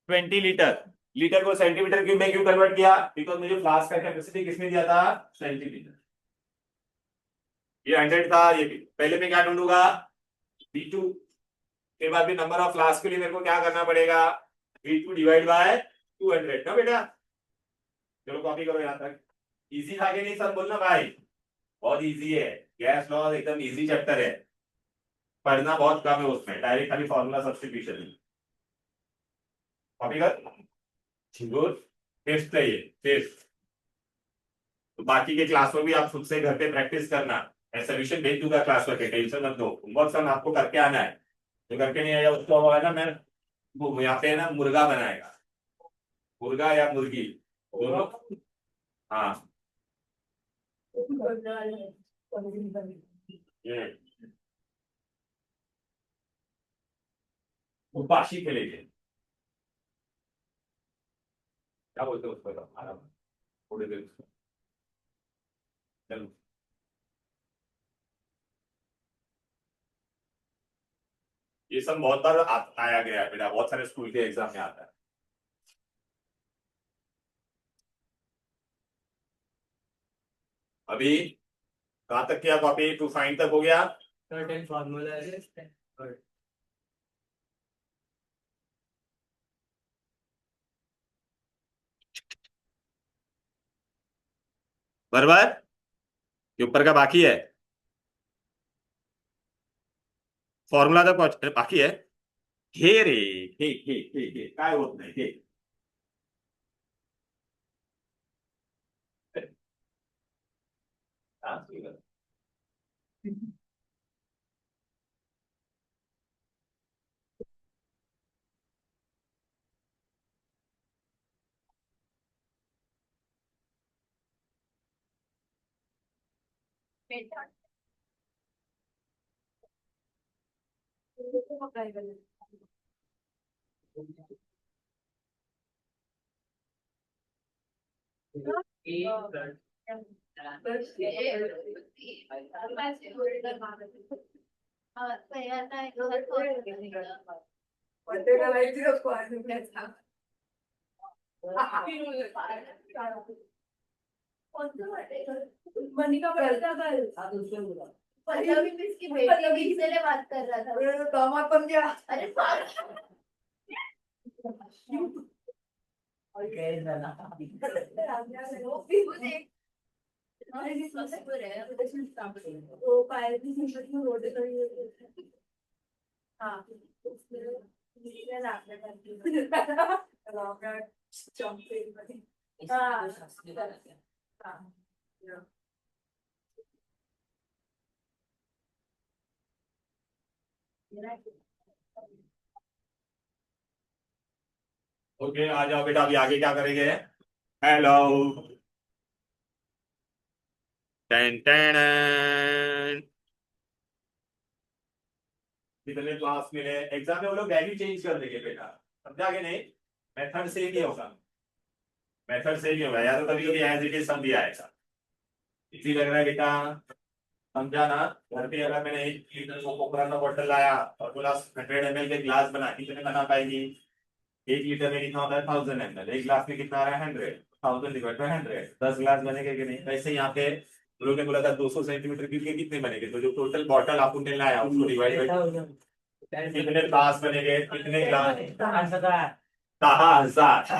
20 लीटर, लीटर को सेंटीमीटर क्यूब में क्यों कन्वर्ट किया, बिकॉज मुझे फ्लास्क का कैपेसिटी किसमें दिया था, सेंटीमीटर। ये 100 था, ये भी पहले मैं क्या ढूंढूंगा, V2, फिर बाद में नंबर ऑफ फ्लास्क के लिए मेरे को क्या करना पड़ेगा, V2 डिवाइड बाय 200 ना बेटा, चलो कॉपी करो यहाँ तक। इजी था कि नहीं सब बोलना भाई, बहुत इजी है। गैस लॉ एकदम इजी चैप्टर है, पढ़ना बहुत कम है उसमें, डायरेक्ट खाली फॉर्मूला सब्स्टिट्यूशन। कॉपी कर, गुड। फिफ्थ है ये, फिफ्थ। तो बाकी के क्लास में भी आप खुद से घर पे प्रैक्टिस करना। मैं सोल्यूशन भेज दूंगा क्लास में, टेंशन मत लो, होमवर्क सब आपको करके आना है। जो करके नहीं आया उसको है ना, मैं वो यहाँ पे है ना मुर्गा बनाएगा, मुर्गा या मुर्गी दोनों। हाँ उपाशी खेलेंगे, क्या बोलते हो उसको, आराम थोड़ी देर। चलो ये सब बहुत बार आया गया है बेटा, बहुत सारे स्कूल के एग्जाम में आता है। अभी कहाँ तक किया कॉपी, टू फाइंड तक हो गया। certain formula is बराबर, ये ऊपर का बाकी है, फॉर्मूला तक पहुंच बाकी है। हे रे, हे काय होत नाही हे। हाँ, सही बात। मनी का पहला कल पल्लवी मिस की बेटी से बात कर रहा था, दामाद बन गया। अरे वो पायल की टी-शर्ट में रोटे करी हुई है। हाँ ओके आ जाओ बेटा, अभी आगे क्या करेंगे। हेलो, टेन टेन, कितने क्लास मिले एग्जाम में, वो लोग वैल्यू चेंज कर देंगे बेटा, समझा के नहीं। मेथड सेम ही होगा, मेथड सेम ही होगा, या तो कभी कभी एज इट इज सम दिया आएगा। इजी लग रहा है बेटा, समझा ना। घर पे अगर मैंने 1 लीटर कोकोला का बॉटल लाया और बोला 100 ml के ग्लास बना, कितने बना पाएगी। 1 लीटर में कितना होता है 1000 ml, एक ग्लास में कितना आ रहा है 100, 1000 / 100, 10 ग्लास बनेंगे कि नहीं। वैसे यहाँ पे हम लोग ने बोला था 200 सेंटीमीटर क्यूब के कितने बनेंगे, तो जो टोटल बॉटल आप उनने लाया उसको डिवाइड बाई कितने ग्लास बनेंगे, कितने ग्लास। 6,000,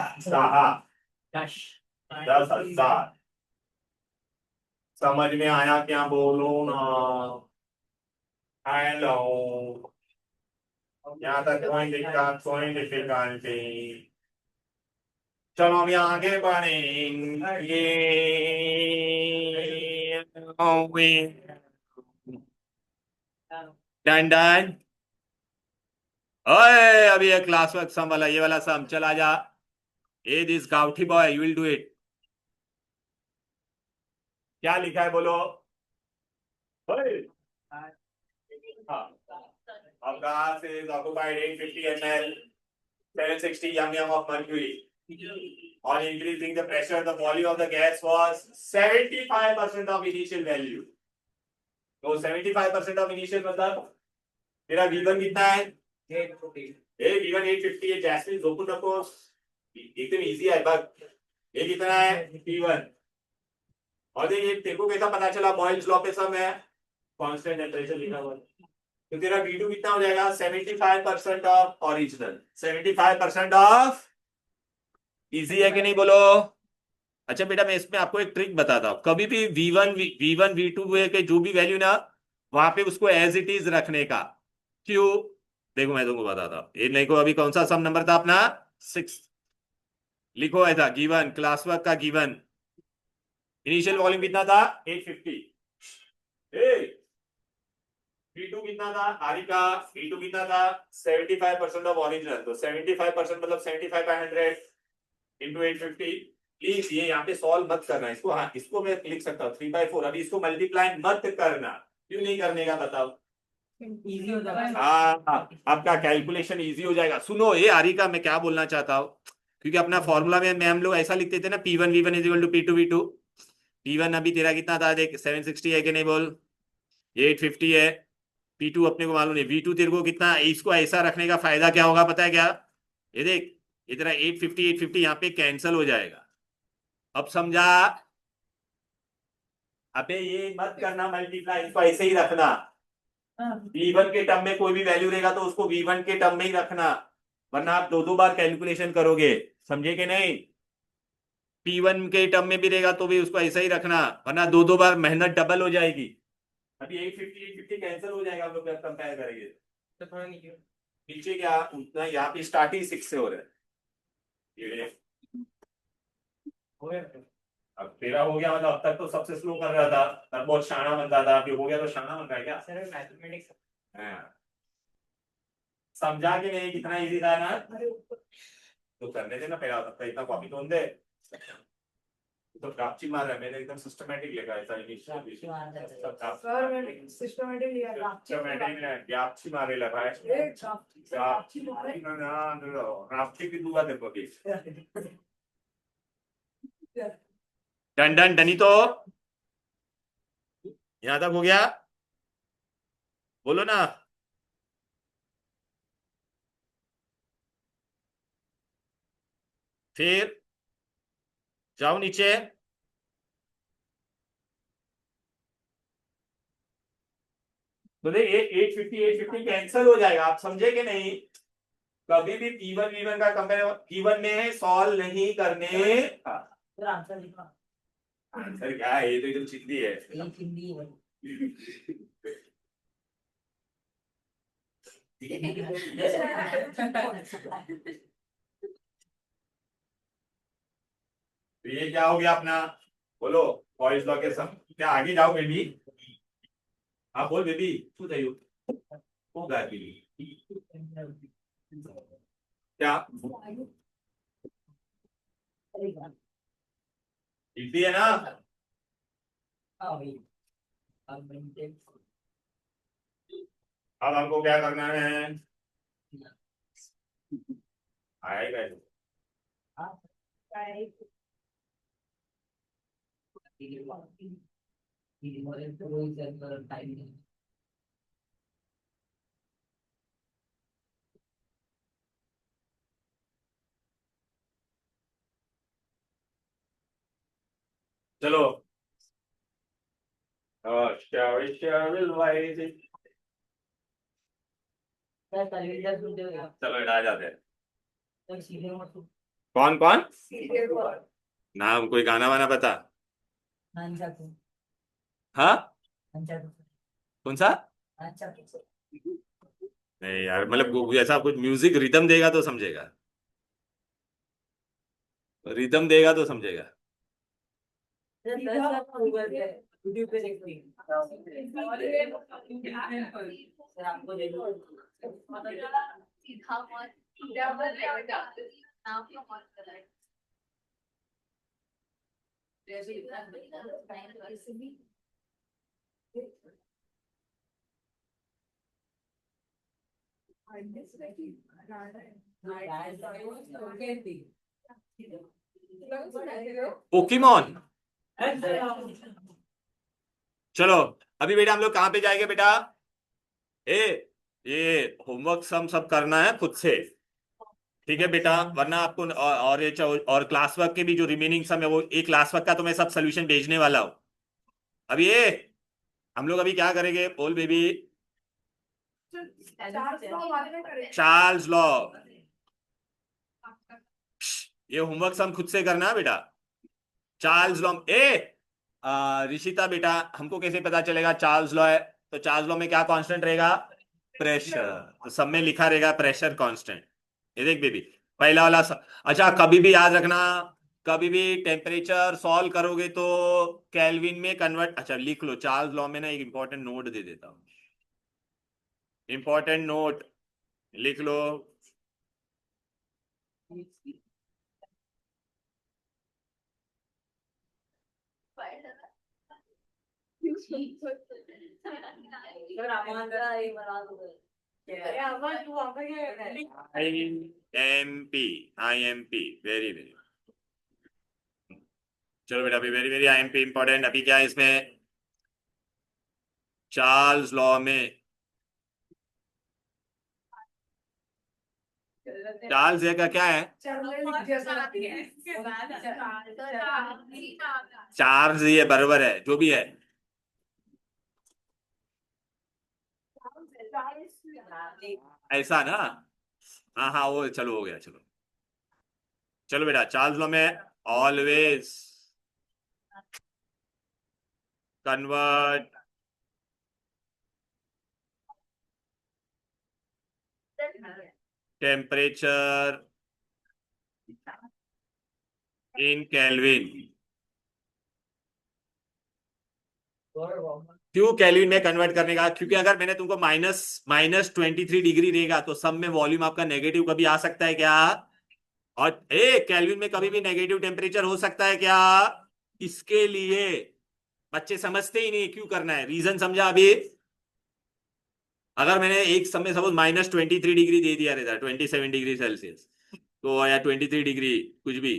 10,000। समझ में आया क्या, बोलो ना। हेलो, यहाँ तक कोई दिक्कत, कोई डिफिकल्टी। चलो हम आगे बढ़ेंगे। Done done. ओए अभी ये क्लास वर्क सम वाला, ये वाला सम चल आ जा। ए दिस गाउठी boy you will do it. क्या लिखा है बोलो। ओए, हाँ, of gas is occupied 850 ml, 760 yum of mercury. On increasing the pressure, the volume of the gas was 75% of initial value. तो 75% of initial मतलब तेरा V1 कितना है? 850. V1 850 है। जैस्मिन जोकुन रखो, एकदम इजी है बस। ये कितना है? P1। और देखिए तेरे को कैसा पता चला, बॉयल्स लॉ पे सब है, कांस्टेंट टेंपरेचर लिखा हुआ है। तो तेरा V2 कितना हो जाएगा? 75% ऑफ ओरिजिनल, 75% ऑफ। इजी है कि नहीं बोलो। अच्छा बेटा, मैं इसमें आपको एक ट्रिक बताता हूँ। कभी भी V1 V2 के जो भी वैल्यू ना, वहां पे उसको एज इट इज रखने का। क्यों? देखो मैं तुमको बताता हूँ। ये नहीं को अभी कौन सा सम नंबर था अपना? 6। लिखो ऐसा, गिवन क्लास वर्क का गिवन इनिशियल वॉल्यूम कितना था? 850। V2 कितना था हारिका? V2 कितना था? 75% ऑफ ओरिजिनल। तो 75% मतलब 75/100 इंटू 850। प्लीज ये यहाँ पे सॉल्व मत करना इसको। हाँ, इसको मैं लिख सकता हूँ 3/4। अभी इसको मल्टीप्लाई मत करना। क्यों नहीं करने का बताओ? इजी हो जाता है। हाँ, आपका कैलकुलेशन इजी हो जाएगा। सुनो ये हारिका, मैं क्या बोलना चाहता हूँ, क्योंकि अपना फॉर्मूला में हम लोग ऐसा लिखते थे ना, P1 V1 is equal to P2 V2। P1 अभी तेरा कितना था देख, 760 है कि नहीं बोल? ये 850 है। P2 अपने को मालूम नहीं। V2 तेरे को कितना? इसको ऐसा रखने का फायदा क्या होगा पता है क्या? ये देख, ये तेरा 850 यहाँ पे कैंसिल हो जाएगा। अब समझा? अबे ये मत करना मल्टीप्लाई, इसको ऐसे ही रखना। V1 के टर्म में कोई भी वैल्यू रहेगा तो उसको V1 के टर्म में ही रखना, वरना आप दो दो बार कैलकुलेशन करोगे। समझे कि नहीं? P1 के टर्म में भी रहेगा तो भी उसको ऐसा ही रखना, वरना दो दो बार मेहनत डबल हो जाएगी। अभी 850 कैंसिल हो जाएगा हम लोग जब कंपेयर करेंगे। तो थोड़ा नीचे नीचे क्या उतना, यहाँ पे स्टार्ट ही 6 से हो रहा है। ये हो गया। अब तेरा हो गया, मतलब अब तक तो सबसे स्लो कर रहा था, तब बहुत शाना बनता था, अभी हो गया तो शाना बन रहा है क्या? सर मैथमेटिक्स हाँ। समझा कि नहीं कितना इजी था ना? तो करने देना पहला, तब तक इतना कॉपी तो दे। तो ग्राफची मार रहा है, मैंने एकदम सिस्टमैटिक लिखा है, ऐसा इनिशियल सर मैंने सिस्टमैटिक लिया सिस्टमैटिक ग्राफची मारे लगा है। ग्राफची ना ग्राफची की दूंगा तेरे को भी। डन डन डनी तो यहां तक हो गया, बोलो ना। फिर जाओ नीचे। तो देख 850 कैंसिल हो जाएगा, आप समझे कि नहीं? कभी भी P1 V1 का कंपेयर P1 में सॉल्व नहीं करने का। सर आंसर लिखा। आंसर क्या है? ये तो एकदम चिंदी है। एक हिंदी है। तो ये क्या हो गया अपना? बोलो। बॉयज लॉ के सम। क्या आगे जाओ बेबी? आप बोल बेबी, तू जाइयो। वो गाय बेबी क्या इजी है ना? अब हमको क्या करना है? आएगा। चलो shall we rise it? चलो इधर आ जाते हैं। कौन कौन नाम? कोई गाना वाना बता। हाँ, कौन सा? नहीं यार, मतलब ऐसा कुछ म्यूजिक रिदम देगा तो समझेगा, रिदम देगा तो समझेगा। यूट्यूब पे देखती पोकेमॉन। चलो अभी बेटा हम लोग कहाँ पे जाएंगे बेटा? ए, ये होमवर्क सम सब करना है खुद से, ठीक है बेटा? वरना आपको और ये और क्लास वर्क के भी जो रिमेनिंग सम है वो, एक क्लास वर्क का तो मैं सब सोल्यूशन भेजने वाला हूँ। अभी ये हम लोग अभी क्या करेंगे बोल बेबी? Charles law. ये होमवर्क सम खुद से करना है बेटा, चार्ल्स लॉ ऋषिता बेटा, हमको कैसे पता चलेगा चार्ल्स लॉ है? तो चार्ल्स लॉ में क्या कांस्टेंट रहेगा? प्रेशर। तो सब में लिखा रहेगा प्रेशर कांस्टेंट। ये देख बेबी, पहला वाला अच्छा कभी भी याद रखना, कभी भी टेम्परेचर सॉल्व करोगे तो केल्विन में कन्वर्ट, अच्छा लिख लो चार्ल्स लॉ में ना, एक इंपॉर्टेंट नोट दे देता हूं, इंपॉर्टेंट नोट लिख लो। I M P very very, चलो बेटा, अभी वेरी वेरी आईएमपी इंपॉर्टेंट। अभी क्या है इसमें? चार्ल्स लॉ में चार्ल्स का क्या है? चार्ल्स ये बराबर है जो भी है। ऐसा ना? हाँ हाँ वो चलो हो गया, चलो चलो बेटा, चार्ल्स लॉ में always convert temperature in kelvin. क्यों केल्विन में कन्वर्ट करने का? क्योंकि अगर मैंने तुमको माइनस माइनस 23 डिग्री देगा तो सब में वॉल्यूम आपका नेगेटिव कभी आ सकता है क्या? और केल्विन में कभी भी नेगेटिव टेम्परेचर हो सकता है क्या? इसके लिए बच्चे समझते ही नहीं क्यों करना है, रीजन समझा अभी? अगर मैंने एक समय सपोज -23 डिग्री दे दिया रहता, 27 डिग्री सेल्सियस, तो या 23 डिग्री कुछ भी,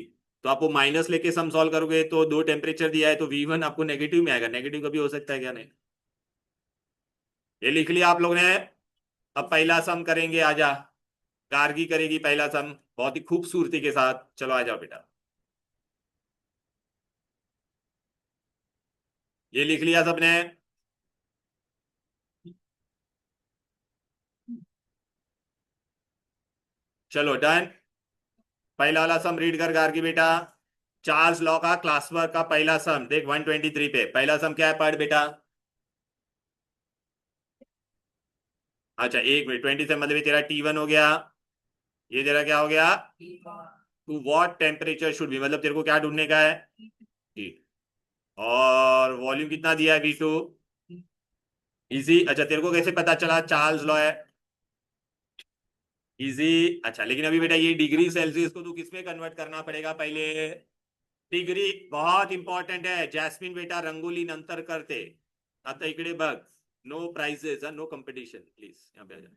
तो आपको माइनस लेके सम सॉल्व करोगे तो दो टेम्परेचर दिया है तो V1 आपको नेगेटिव में आएगा। नेगेटिव कभी हो सकता है क्या? नहीं। ये लिख लिया आप लोग ने? अब पहला सम करेंगे, आजा। गार्गी करेगी पहला सम बहुत ही खूबसूरती के साथ। चलो आ जाओ बेटा, ये लिख लिया सबने? चलो डन। पहला वाला सम रीड कर गार्गी बेटा। चार्ल्स लॉ का क्लास वर्क का पहला सम देख 123 पे। पहला सम क्या है, पढ़ बेटा। अच्छा एक मिनट, 27 मतलब ये तेरा T1 हो गया, ये तेरा क्या हो गया? To what temperature should be, मतलब तेरे को क्या ढूंढने का है? T। और वॉल्यूम कितना दिया है? V2। इजी। अच्छा तेरे को कैसे पता चला चार्ल्स लॉ है? इजी। अच्छा लेकिन अभी बेटा ये डिग्री सेल्सियस को तू किसमें कन्वर्ट करना पड़ेगा पहले? डिग्री बहुत इंपॉर्टेंट है जैस्मिन बेटा, रंगोली नंतर करते। आता इकडे बघ, no prizes, no competition please, यहाँ पे आ जाओ।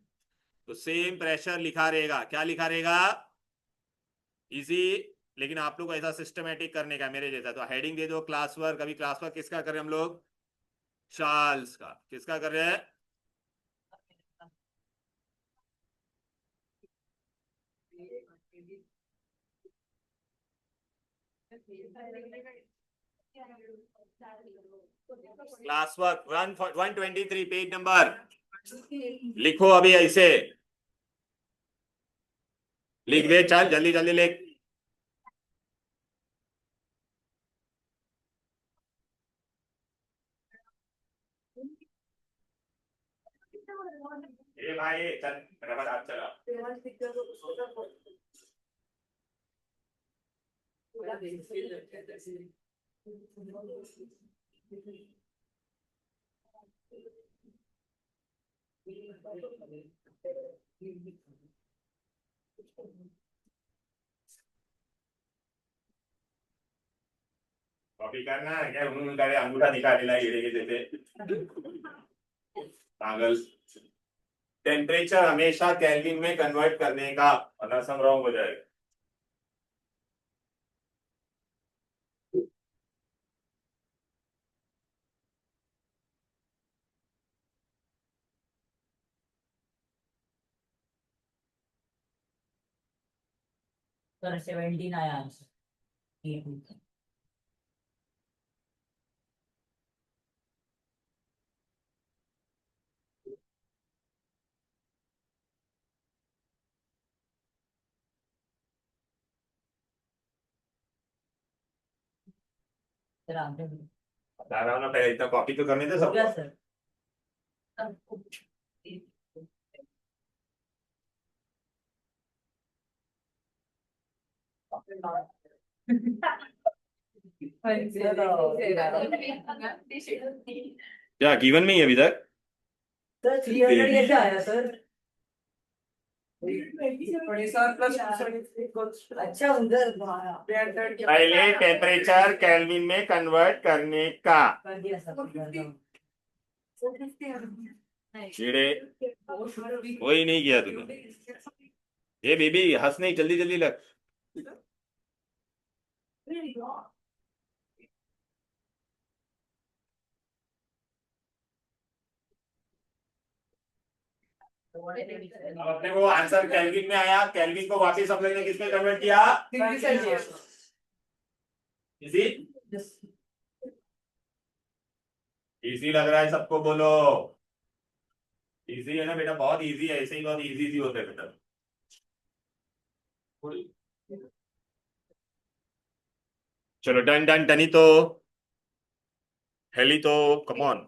तो सेम प्रेशर लिखा रहेगा, क्या लिखा रहेगा? इजी। लेकिन आप लोग को ऐसा सिस्टमेटिक करने का मेरे जैसा, तो हेडिंग दे दो क्लास वर्क। अभी क्लास वर्क किसका कर रहे हैं हम लोग? चार्ल्स का। किसका कर रहे हैं? क्लास वर्क 123 पेज नंबर लिखो अभी ऐसे। लिख दे, चल जल्दी जल्दी लिख। ए भाई चल फटाफट हाथ चला। कॉपी करना है क्या? उन्होंने करे अंगूठा निकालेला हीरे के जैसे पागल। टेम्परेचर हमेशा केल्विन में कन्वर्ट करने का, वरना सब रॉन्ग हो जाएगा। तर 17 आया आंसर। सर आंसर दो। बता रहा हूँ ना, पहले इतना कॉपी तो करने दे हो गया सबको। सर। क्या गिवन में ही है अभी तक? सर 300 कैसे आया सर? अच्छा उधर पहले टेम्परेचर केल्विन में कन्वर्ट करने का। कर दिया सर, कर दिया। कीड़े वही नहीं किया तूने। ये बेबी हंस नहीं, जल्दी जल्दी लग। अब अपने को आंसर केल्विन में आया, केल्विन को वापस हम लोग ने किसमें कन्वर्ट किया? इजी। इजी लग रहा है सबको, बोलो। इजी है ना बेटा, बहुत इजी है, ऐसे ही बहुत इजी इजी होते हैं बेटा। चलो डन डन डनी तो हेली तो कम ऑन।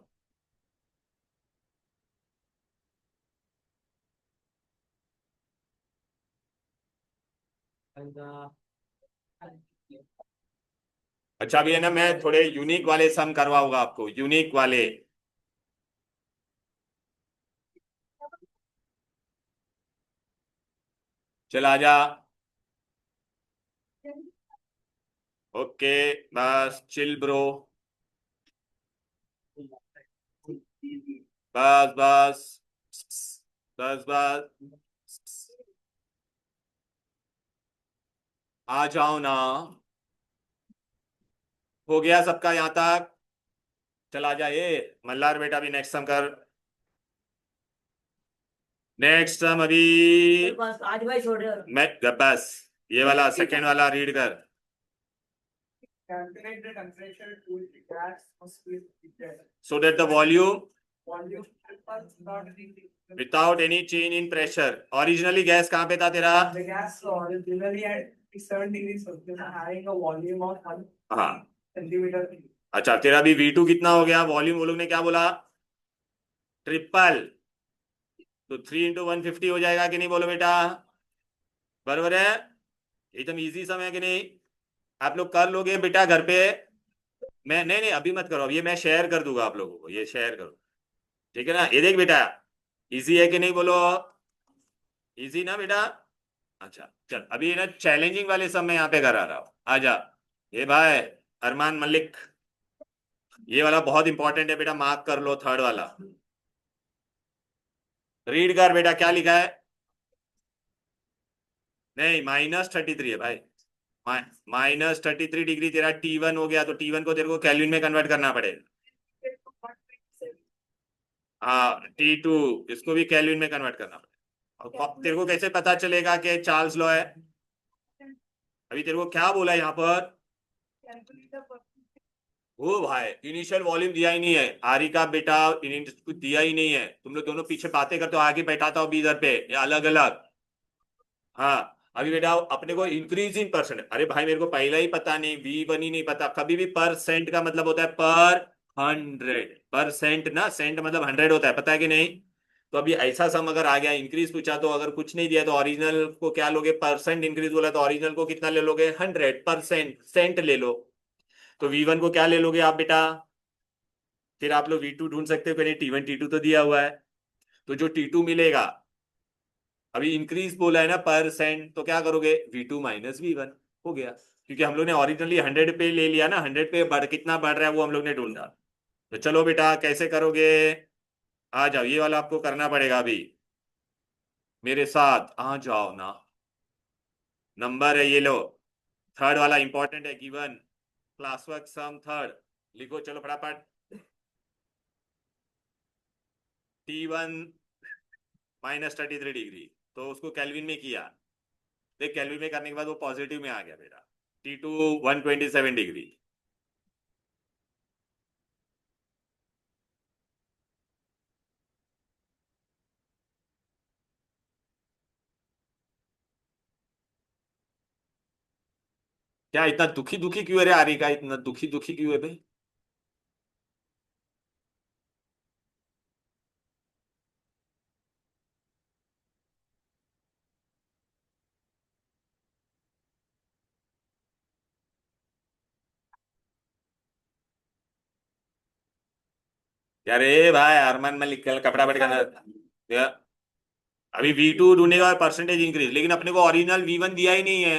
अच्छा भी है ना, मैं थोड़े यूनिक वाले सम करवाऊंगा आपको, यूनिक वाले। चल आजा। ओके, बस चिल ब्रो। बस बस बस बस, आ जाओ ना। हो गया सबका यहाँ तक? चला जाए मल्हार बेटा, भी नेक्स्ट सम कर। नेक्स्ट सम अभी बस आज भाई छोड़ रहे हो। मैं बस ये वाला सेकेंड वाला रीड कर। Calculate the temperature to the gas must be heated. So that the volume Volume is not the without any change in pressure. Originally gas कहाँ पे था तेरा? the gas originally at 7 degrees Celsius having a volume of 1 हाँ, centimeter. अच्छा तेरा भी V2 कितना हो गया? वॉल्यूम वो लोग ने क्या बोला? ट्रिपल। तो 3 × 150 हो जाएगा कि नहीं, बोलो बेटा? बराबर है? एकदम इजी सम है कि नहीं? आप लोग कर लोगे बेटा घर पे? मैं नहीं नहीं अभी मत करो, अब ये मैं शेयर कर दूंगा आप लोगों को, ये शेयर करो। ठीक है ना? ये देख बेटा, इजी है कि नहीं, बोलो? इजी ना बेटा? अच्छा चल, अभी ना चैलेंजिंग वाले सब मैं यहाँ पे करा रहा हूँ, आजा। ये भाई अरमान मलिक, ये वाला बहुत इंपॉर्टेंट है बेटा, मार्क कर लो, थर्ड वाला। रीड कर बेटा, क्या लिखा है? नहीं, -33 है भाई। -33 डिग्री तेरा T1 हो गया, तो T1 को तेरे को केल्विन में कन्वर्ट करना पड़ेगा। हाँ T2, इसको भी केल्विन में कन्वर्ट करना पड़ेगा। और तेरे को कैसे पता चलेगा कि चार्ल्स लॉ है? अभी तेरे को क्या बोला यहाँ पर? ओ भाई, इनिशियल वॉल्यूम दिया ही नहीं है आरी का बेटा, कुछ दिया ही नहीं है। तुम लोग दोनों पीछे बातें करते हो, आगे बैठाता हो इधर पे, ये अलग अलग। हाँ अभी बेटा अपने को इंक्रीज इन परसेंट, अरे भाई मेरे को पहला ही पता नहीं, V1 ही नहीं पता। कभी भी परसेंट का मतलब होता है पर 100%, ना सेंट मतलब 100 होता है, पता है कि नहीं? तो अभी ऐसा सम अगर आ गया, इंक्रीज पूछा तो अगर कुछ नहीं दिया तो ओरिजिनल को क्या लोगे? परसेंट इंक्रीज बोला तो ओरिजिनल को कितना ले लोगे? 100%, सेंट ले लो। तो V1 को क्या ले लोगे आप बेटा? फिर आप लोग V2 ढूंढ सकते हो कि नहीं, T1 T2 तो दिया हुआ है, तो जो T2 मिलेगा, अभी इंक्रीज बोला है ना परसेंट, तो क्या करोगे? V2 - V1 हो गया, क्योंकि हम लोग ने ओरिजिनली 100 पे ले लिया ना, 100 पे कितना बढ़ रहा है वो हम लोग ने ढूंढा। तो चलो बेटा कैसे करोगे? आ जाओ, ये वाला आपको करना पड़ेगा अभी, मेरे साथ आ जाओ ना। नंबर है ये लो, थर्ड वाला इंपॉर्टेंट है, given class work sum third. लिखो चलो फटाफट। T1 -33 डिग्री, तो उसको केल्विन में किया, देख केल्विन में करने के बाद वो पॉजिटिव में आ गया बेटा। T2 127 degree. क्या इतना दुखी दुखी क्यों है रे आरी का, इतना दुखी दुखी क्यों है बे? क्या रे भाई, अरमान मलिक कल कपड़ा पट का अभी V2 ढूंढेगा और परसेंटेज इंक्रीज, लेकिन अपने को ओरिजिनल V1 दिया ही नहीं है।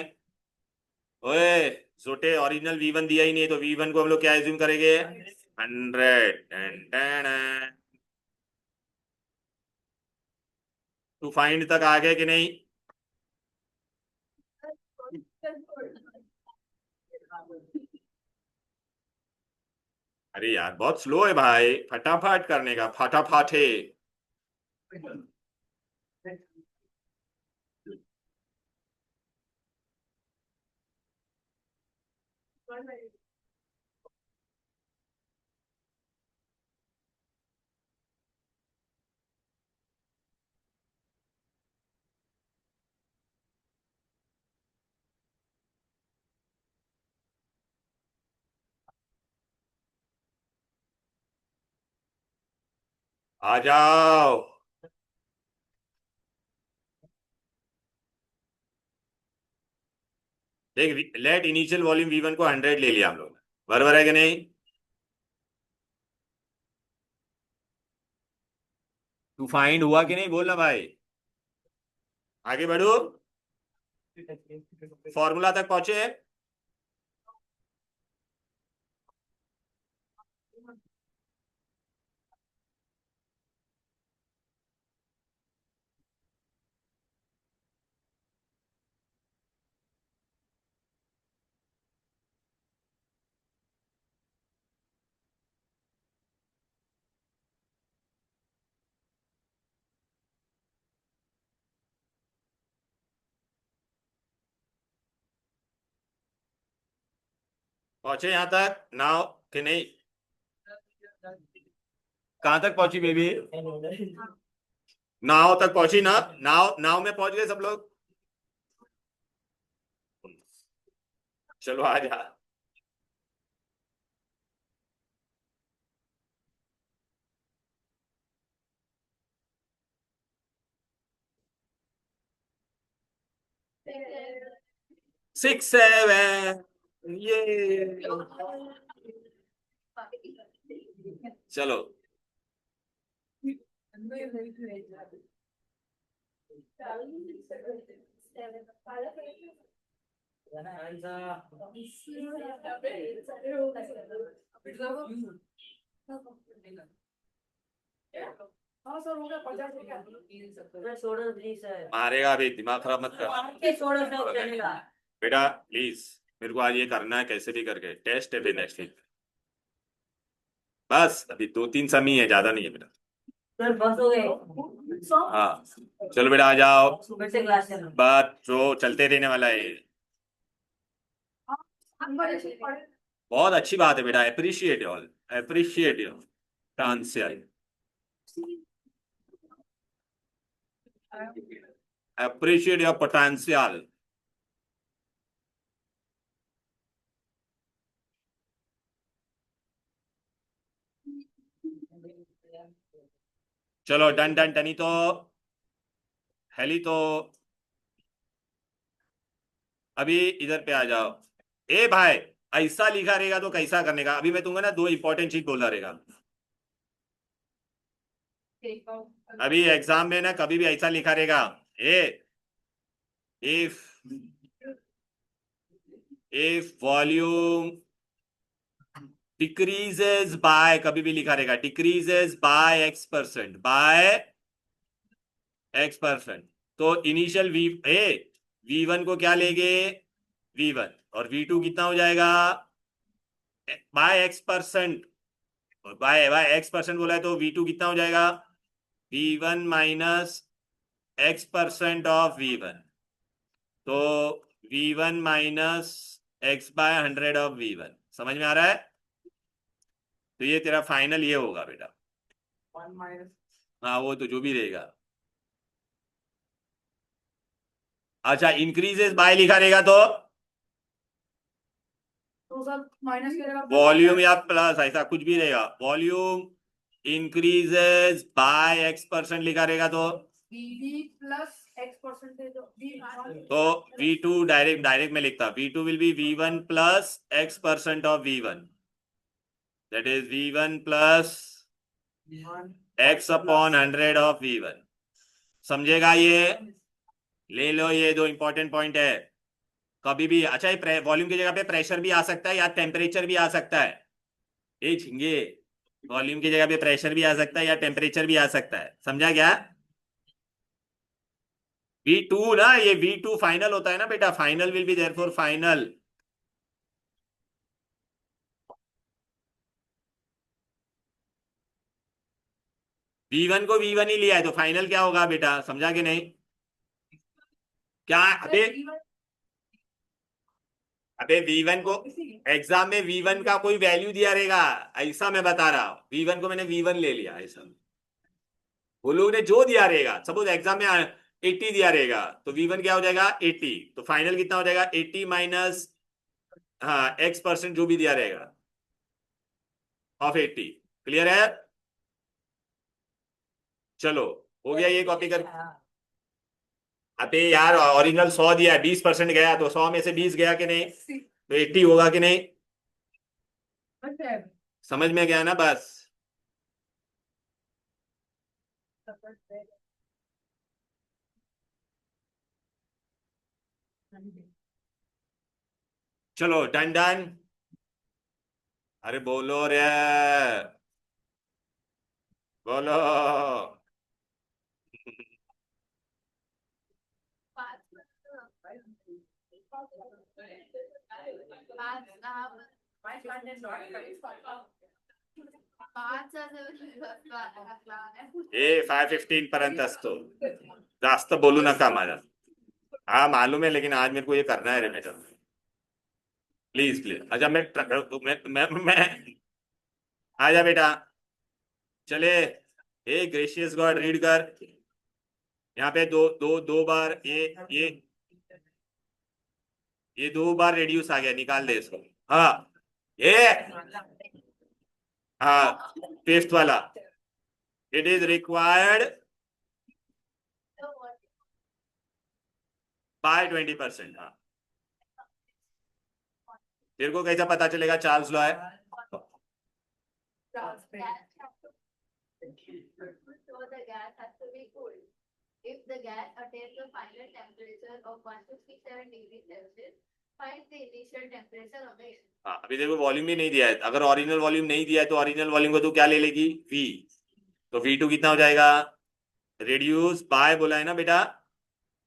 ओए छोटे, ओरिजिनल V1 दिया ही नहीं है, तो V1 को हम लोग क्या एज्यूम करेंगे? 100। टू फाइंड तक आ गए कि नहीं? अरे यार बहुत स्लो है भाई, फटाफट करने का, फटाफट है। आ जाओ। देख, लेट इनिशियल वॉल्यूम V1 को 100 ले लिया हम लोग, बराबर है कि नहीं? तू फाइंड हुआ कि नहीं, बोलना भाई। आगे बढ़ो, फॉर्मूला तक पहुंचे। पहुंचे यहाँ तक नाव कि नहीं? कहां तक पहुंची बेबी? नाव तक पहुंची ना? नाव नाव में पहुंच गए सब लोग? चलो आ जा। सिक्स सेवन, ये चलो। हाँ सर, हो गया 50 हो गया। छोड़ो प्लीज सर, मारेगा अभी, दिमाग खराब मत कर छोड़ो सब चलेगा। बेटा, प्लीज। मेरे को आज ये करना है कैसे भी करके, टेस्ट है फिर नेक्स्ट वीक। बस अभी 2-3 समी है, ज्यादा नहीं है बेटा। सर बस हो गए। हाँ चलो बेटा, आ जाओ। फिर से क्लास चलो। बात जो चलते रहने वाला है। बहुत अच्छी बात है बेटा, appreciate all, appreciate your answer, appreciate your potential. चलो डन डन टनी तो, हेली तो। अभी इधर पे आ जाओ। ए भाई, ऐसा लिखा रहेगा तो कैसा करने का? अभी मैं तुमको ना 2 इंपॉर्टेंट चीज बोला रहेगा। अभी एग्जाम में ना कभी भी ऐसा लिखा रहेगा, ए इफ वॉल्यूम डिक्रीजेस बाय, कभी भी लिखा रहेगा decreases by X%, by X%। तो इनिशियल V1 को क्या लेंगे? V1, और V2 कितना हो जाएगा? By X%, by by X% बोला है तो V2 कितना हो जाएगा? V1 minus X% of V1, तो V1 minus X/100 of V1। समझ में आ रहा है? तो ये तेरा फाइनल ये होगा बेटा। 1 माइनस। हाँ वो तो जो भी रहेगा। अच्छा, इंक्रीजेस बाय लिखा रहेगा तो तो सब माइनस करेगा वॉल्यूम या प्लस ऐसा कुछ भी रहेगा, वॉल्यूम इंक्रीजेस बाय x% लिखा रहेगा तो वी प्लस एक्स परसेंटेज तो V2 डायरेक्ट में लिखता, V2 will be V1 plus x% of V1, that is V1 plus x upon 100 of V1। समझेगा ये? ले लो, ये दो इंपॉर्टेंट पॉइंट है। कभी भी अच्छा, ये वॉल्यूम की जगह पे प्रेशर भी आ सकता है या टेम्परेचर भी आ सकता है। ये झिंगे, वॉल्यूम की जगह पे प्रेशर भी आ सकता है या टेम्परेचर भी आ सकता है, समझा क्या? V2 ना, ये V2 फाइनल होता है ना बेटा, final will be therefore final. V1 को V1 ही लिया है तो फाइनल क्या होगा बेटा, समझा कि नहीं? क्या अबे, अबे V1 को एग्जाम में V1 का कोई वैल्यू दिया रहेगा, ऐसा मैं बता रहा हूं। V1 को मैंने V1 ले लिया ऐसा, वो लोग ने जो दिया रहेगा, सपोज एग्जाम में 80 दिया रहेगा तो V1 क्या हो जाएगा 80, तो फाइनल कितना हो जाएगा 80 माइनस हाँ x% जो भी दिया रहेगा ऑफ 80। क्लियर है? चलो हो गया ये कॉपी कर। अबे यार ओरिजिनल 100 दिया है, 20% गया तो 100 में से 20 गया कि नहीं, तो 80 होगा कि नहीं? समझ में गया ना? बस चलो डन डन। अरे बोलो रे, बोलो। ए 5:15 पर्यंत असतो, जास्त बोलू नका मला। हाँ मालूम है, लेकिन आज मेरे को ये करना है रे मैडम, प्लीज प्लीज। अच्छा मैं आजा बेटा, चले। ए ग्रेशियस गॉड रीड कर, यहाँ पे दो दो दो बार ये 2 बार रेड्यूस आ गया, निकाल दे इसको। हाँ ये हाँ फिफ्थ वाला, इट इज रिक्वायर्ड बाय 20%। हाँ तेरे को कैसा पता चलेगा चार्ल्स लॉ है? So the gas has to be cooled. If the gas attains the final temperature of 157 degrees Celsius, find the initial temperature of the हाँ अभी देखो वॉल्यूम भी नहीं दिया है, अगर ओरिजिनल वॉल्यूम नहीं दिया है तो ओरिजिनल वॉल्यूम को तू क्या ले लेगी V, तो V2 कितना हो जाएगा रेड्यूस बाय बोला है ना बेटा,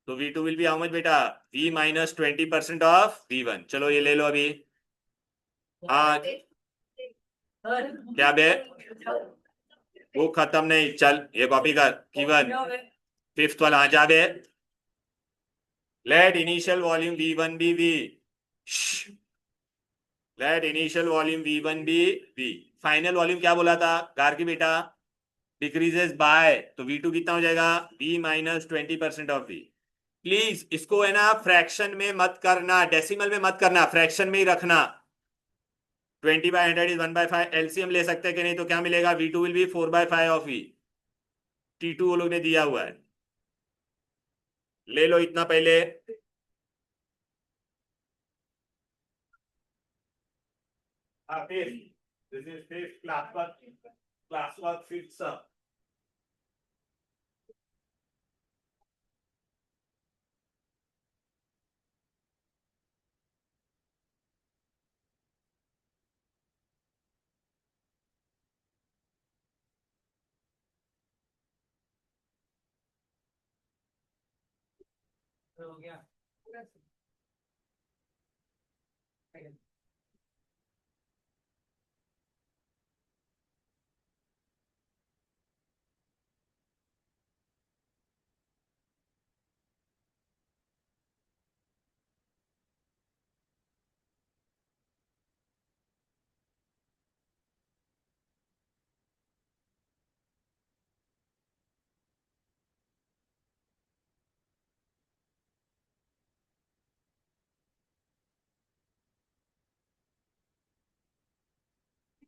तो V2 will be how much बेटा V माइनस 20% ऑफ V1। चलो ये ले लो अभी। हाँ क्या बे, वो खत्म नहीं, चल ये कॉपी कर कीवन फिफ्थ वाला। हाँ जा बे, let initial volume V1 be V, let initial volume V1 be V। Final volume क्या बोला था गार की बेटा, डिक्रीजेस बाय, तो V2 कितना हो जाएगा V minus 20% of V। Please इसको है ना फ्रैक्शन में मत करना, डेसिमल में मत करना, फ्रैक्शन में ही रखना। 20/100 इज 1/5, एलसीएम ले सकते हैं कि नहीं, तो क्या मिलेगा V2 will be 4/5 of V। T2 वो लोग ने दिया हुआ है, ले लो इतना पहले। फिर this is fifth class work fifth sir. हो गया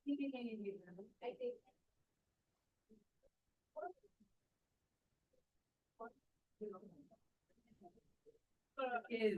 I think. Okay.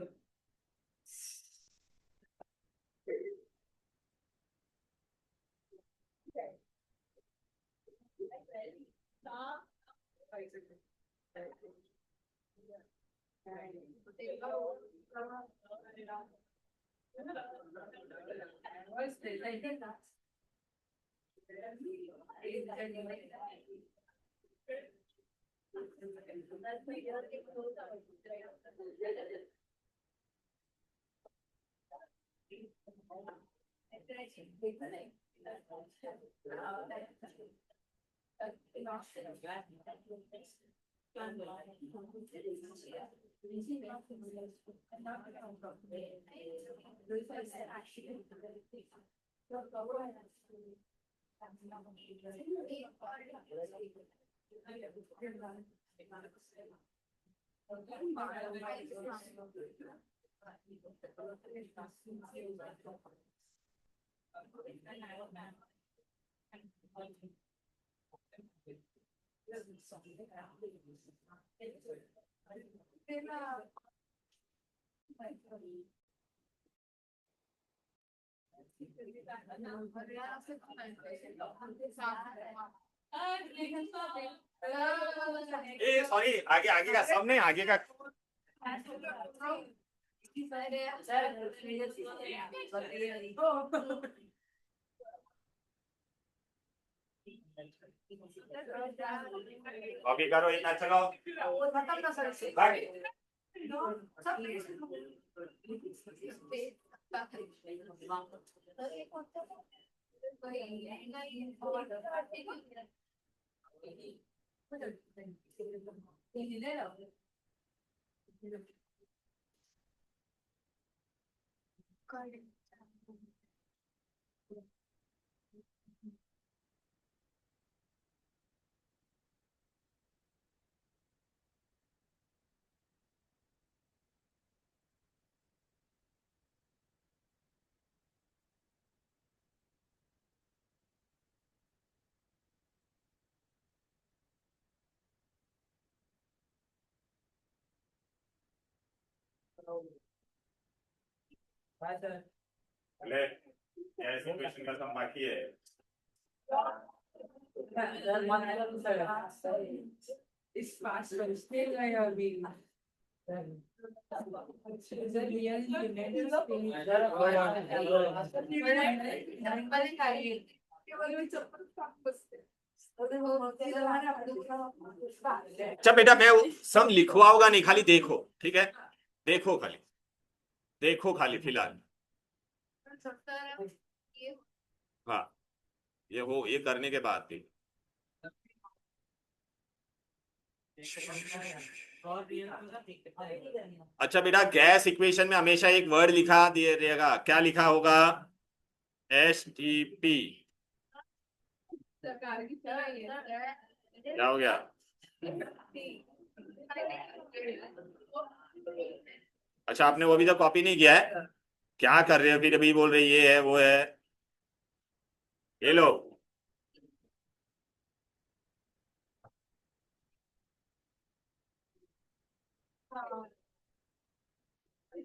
A sorry, आगे आगे का सब नहीं, आगे का कॉपी करो, इतना चलो भाग। ले, ऐसे क्वेश्चन का सम बाकी है। It's fast, but still I have been. Is it really अच्छा बेटा, मैं सम लिखवाऊंगा नहीं, खाली देखो, ठीक है? देखो खाली, देखो खाली फिलहाल। हाँ, ये करने के बाद भी अच्छा बेटा, गैस इक्वेशन में हमेशा एक वर्ड लिखा दिए रहेगा, क्या लिखा होगा? STP। क्या हो गया? अच्छा, आपने वो भी तो कॉपी नहीं किया है? क्या कर रहे हो फिर? अभी बोल रहे ये है वो है। ये लो, अभी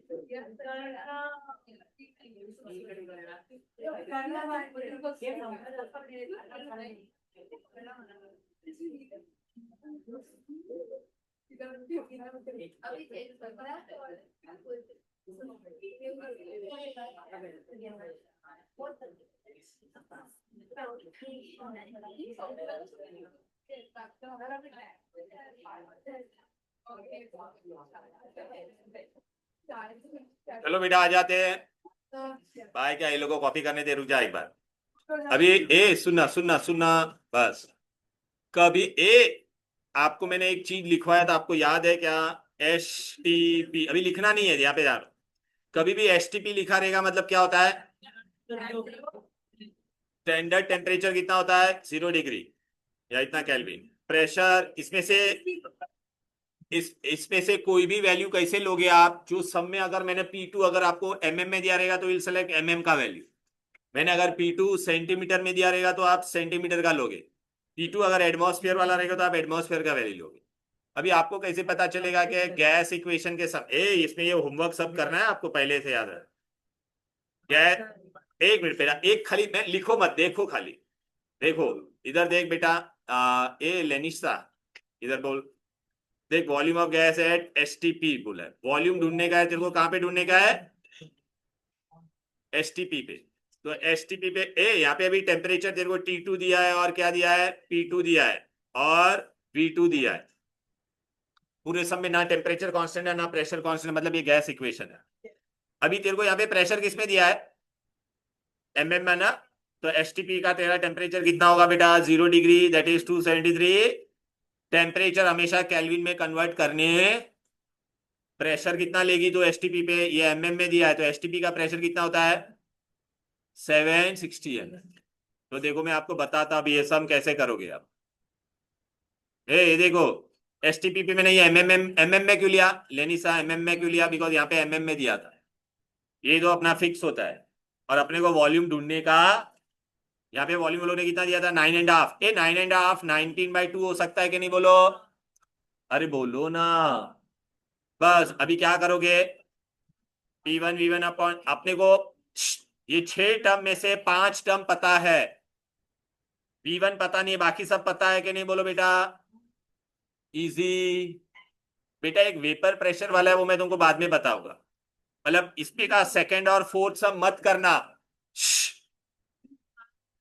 चेंज करना चलो बेटा आ जाते हैं। भाई क्या ये लोगों को कॉपी करने दे, रुक जा एक बार। अभी ए सुनना सुनना सुनना, बस। कभी ए आपको मैंने एक चीज लिखवाया था, आपको याद है क्या? STP। अभी लिखना नहीं है यहाँ पे यार। कभी भी STP लिखा रहेगा मतलब क्या होता है? स्टैंडर्ड टेम्परेचर कितना होता है? 0 डिग्री या इतना केल्विन। प्रेशर इसमें से कोई भी वैल्यू कैसे लोगे आप? जो सब में, अगर मैंने P2 अगर आपको mm में दिया रहेगा तो विल सेलेक्ट mm का वैल्यू। मैंने अगर P2 सेंटीमीटर में दिया रहेगा तो आप सेंटीमीटर का लोगे, P2 अगर एटमॉस्फेयर वाला रहेगा तो आप एटमॉस्फेयर का वैल्यू लोगे। अभी आपको कैसे पता चलेगा कि गैस इक्वेशन के सब इसमें ये होमवर्क सब करना है आपको पहले से याद है। गैस, एक मिनट बेटा, एक खाली मैं लिखो मत, देखो खाली, देखो इधर देख बेटा, ए लेनिशा इधर बोल, देख volume of gas at STP बोला है, वॉल्यूम ढूंढने का है तेरे को, कहां पे ढूंढने का है, एसटीपी पे। तो एसटीपी पे यहाँ पे अभी टेम्परेचर तेरे को T2 दिया है और क्या दिया है, P2 दिया है और V2 दिया है। पूरे सब में ना टेम्परेचर कांस्टेंट है ना प्रेशर कांस्टेंट, मतलब ये गैस इक्वेशन है। अभी तेरे को यहाँ पे प्रेशर किसमें दिया है, mm में ना, तो एसटीपी का तेरा टेम्परेचर कितना होगा बेटा, 0 डिग्री, दैट इज 273। टेम्परेचर हमेशा केल्विन में कन्वर्ट करने, प्रेशर कितना लेगी तो एसटीपी पे, ये एमएम में दिया है तो एसटीपी का प्रेशर कितना होता है 760 mm। तो देखो मैं आपको बताता अभी ये सम कैसे करोगे आप। ये देखो एसटीपी पे मैंने ये एमएम में क्यों लिया, लेनिसा एमएम में क्यों लिया, बिकॉज यहाँ पे एमएम में दिया था, ये तो अपना फिक्स होता है। और अपने को वॉल्यूम ढूंढने का, यहाँ पे वॉल्यूम लोगों ने कितना दिया था 9.5, 9.5 19/2 हो सकता है कि नहीं बोलो, अरे बोलो ना। बस अभी क्या करोगे, P1 V1 अपॉन, अपने को ये 6 टर्म में से 5 टर्म पता है, V1 पता नहीं है, बाकी सब पता है कि नहीं बोलो बेटा, इजी। बेटा एक वेपर प्रेशर वाला है वो मैं तुमको बाद में बताऊंगा, मतलब इसपे का सेकंड और फोर्थ सब मत करना,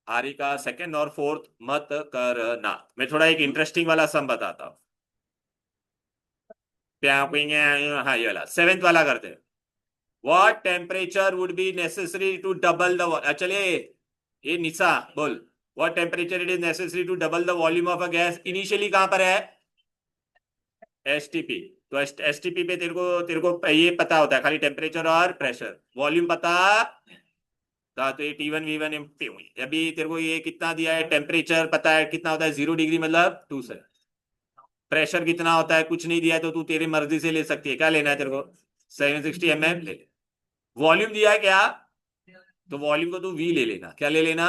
आरी का सेकंड और फोर्थ मत करना। मैं थोड़ा एक इंटरेस्टिंग वाला सम बताता हूँ। हाँ ये वाला 7th वाला करते हैं। What temperature would be necessary to double the, चलिए ये निशा बोल, what temperature it is necessary to double the volume of a gas, initially कहां पर है एसटीपी। तो एसटीपी पे तेरे को ये पता होता है खाली टेम्परेचर और प्रेशर, वॉल्यूम पता था तो ये T1 V1 अभी तेरे को ये कितना दिया है, टेम्परेचर पता है कितना होता है 0 डिग्री मतलब 2 से, प्रेशर कितना होता है कुछ नहीं दिया है तो तू तेरी मर्जी से ले सकती है, क्या लेना है तेरे को 760 mm ले। वॉल्यूम दिया है क्या, तो वॉल्यूम को तू V ले लेना, क्या ले लेना।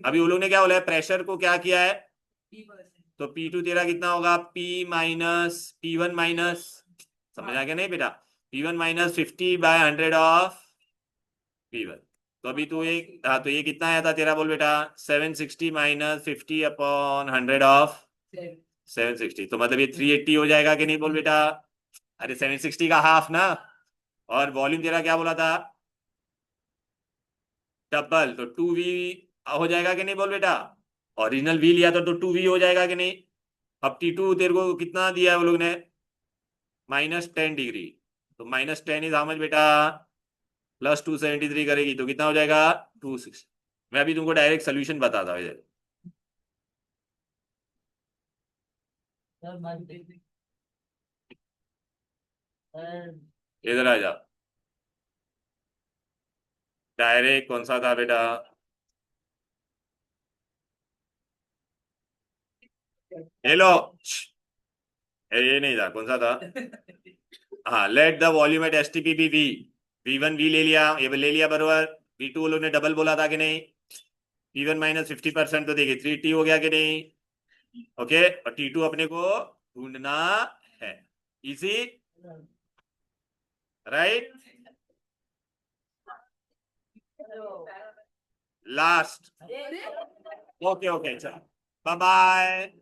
अभी उन लोगों ने क्या बोला है, प्रेशर को क्या किया है, तो P2 तेरा कितना होगा, P1 माइनस, समझ आ गया नहीं बेटा, P1 माइनस 50/100 ऑफ P1। तो अभी तू एक, हाँ तो ये कितना आया था तेरा बोल बेटा, 760 माइनस 50/100 ऑफ 760, तो मतलब ये 380 हो जाएगा कि नहीं बोल बेटा, अरे 760 का हाफ ना। और वॉल्यूम तेरा क्या बोला था डबल, तो 2V हो जाएगा कि नहीं बोल बेटा, ओरिजिनल V लिया था तो 2V हो जाएगा कि नहीं। अब T2 तेरे को कितना दिया है वो लोग ने, -10 डिग्री, तो -10 इज हाउ मच बेटा, +273 करेगी तो कितना हो जाएगा 260। मैं अभी तुमको डायरेक्ट सोल्यूशन बताता हूँ इधर, इधर आ जाओ, डायरेक्ट कौन सा था बेटा, हेलो ये नहीं था, कौन सा था, हाँ let the volume at STP be V, V1 V ले लिया, ये ले लिया बरोबर, V2 लोग ने डबल बोला था कि नहीं, P1 माइनस 50% तो देखिए 3T हो गया कि नहीं, ओके, और T2 अपने को ढूंढना है, easy right. Last, okay okay चलो बाय बाय।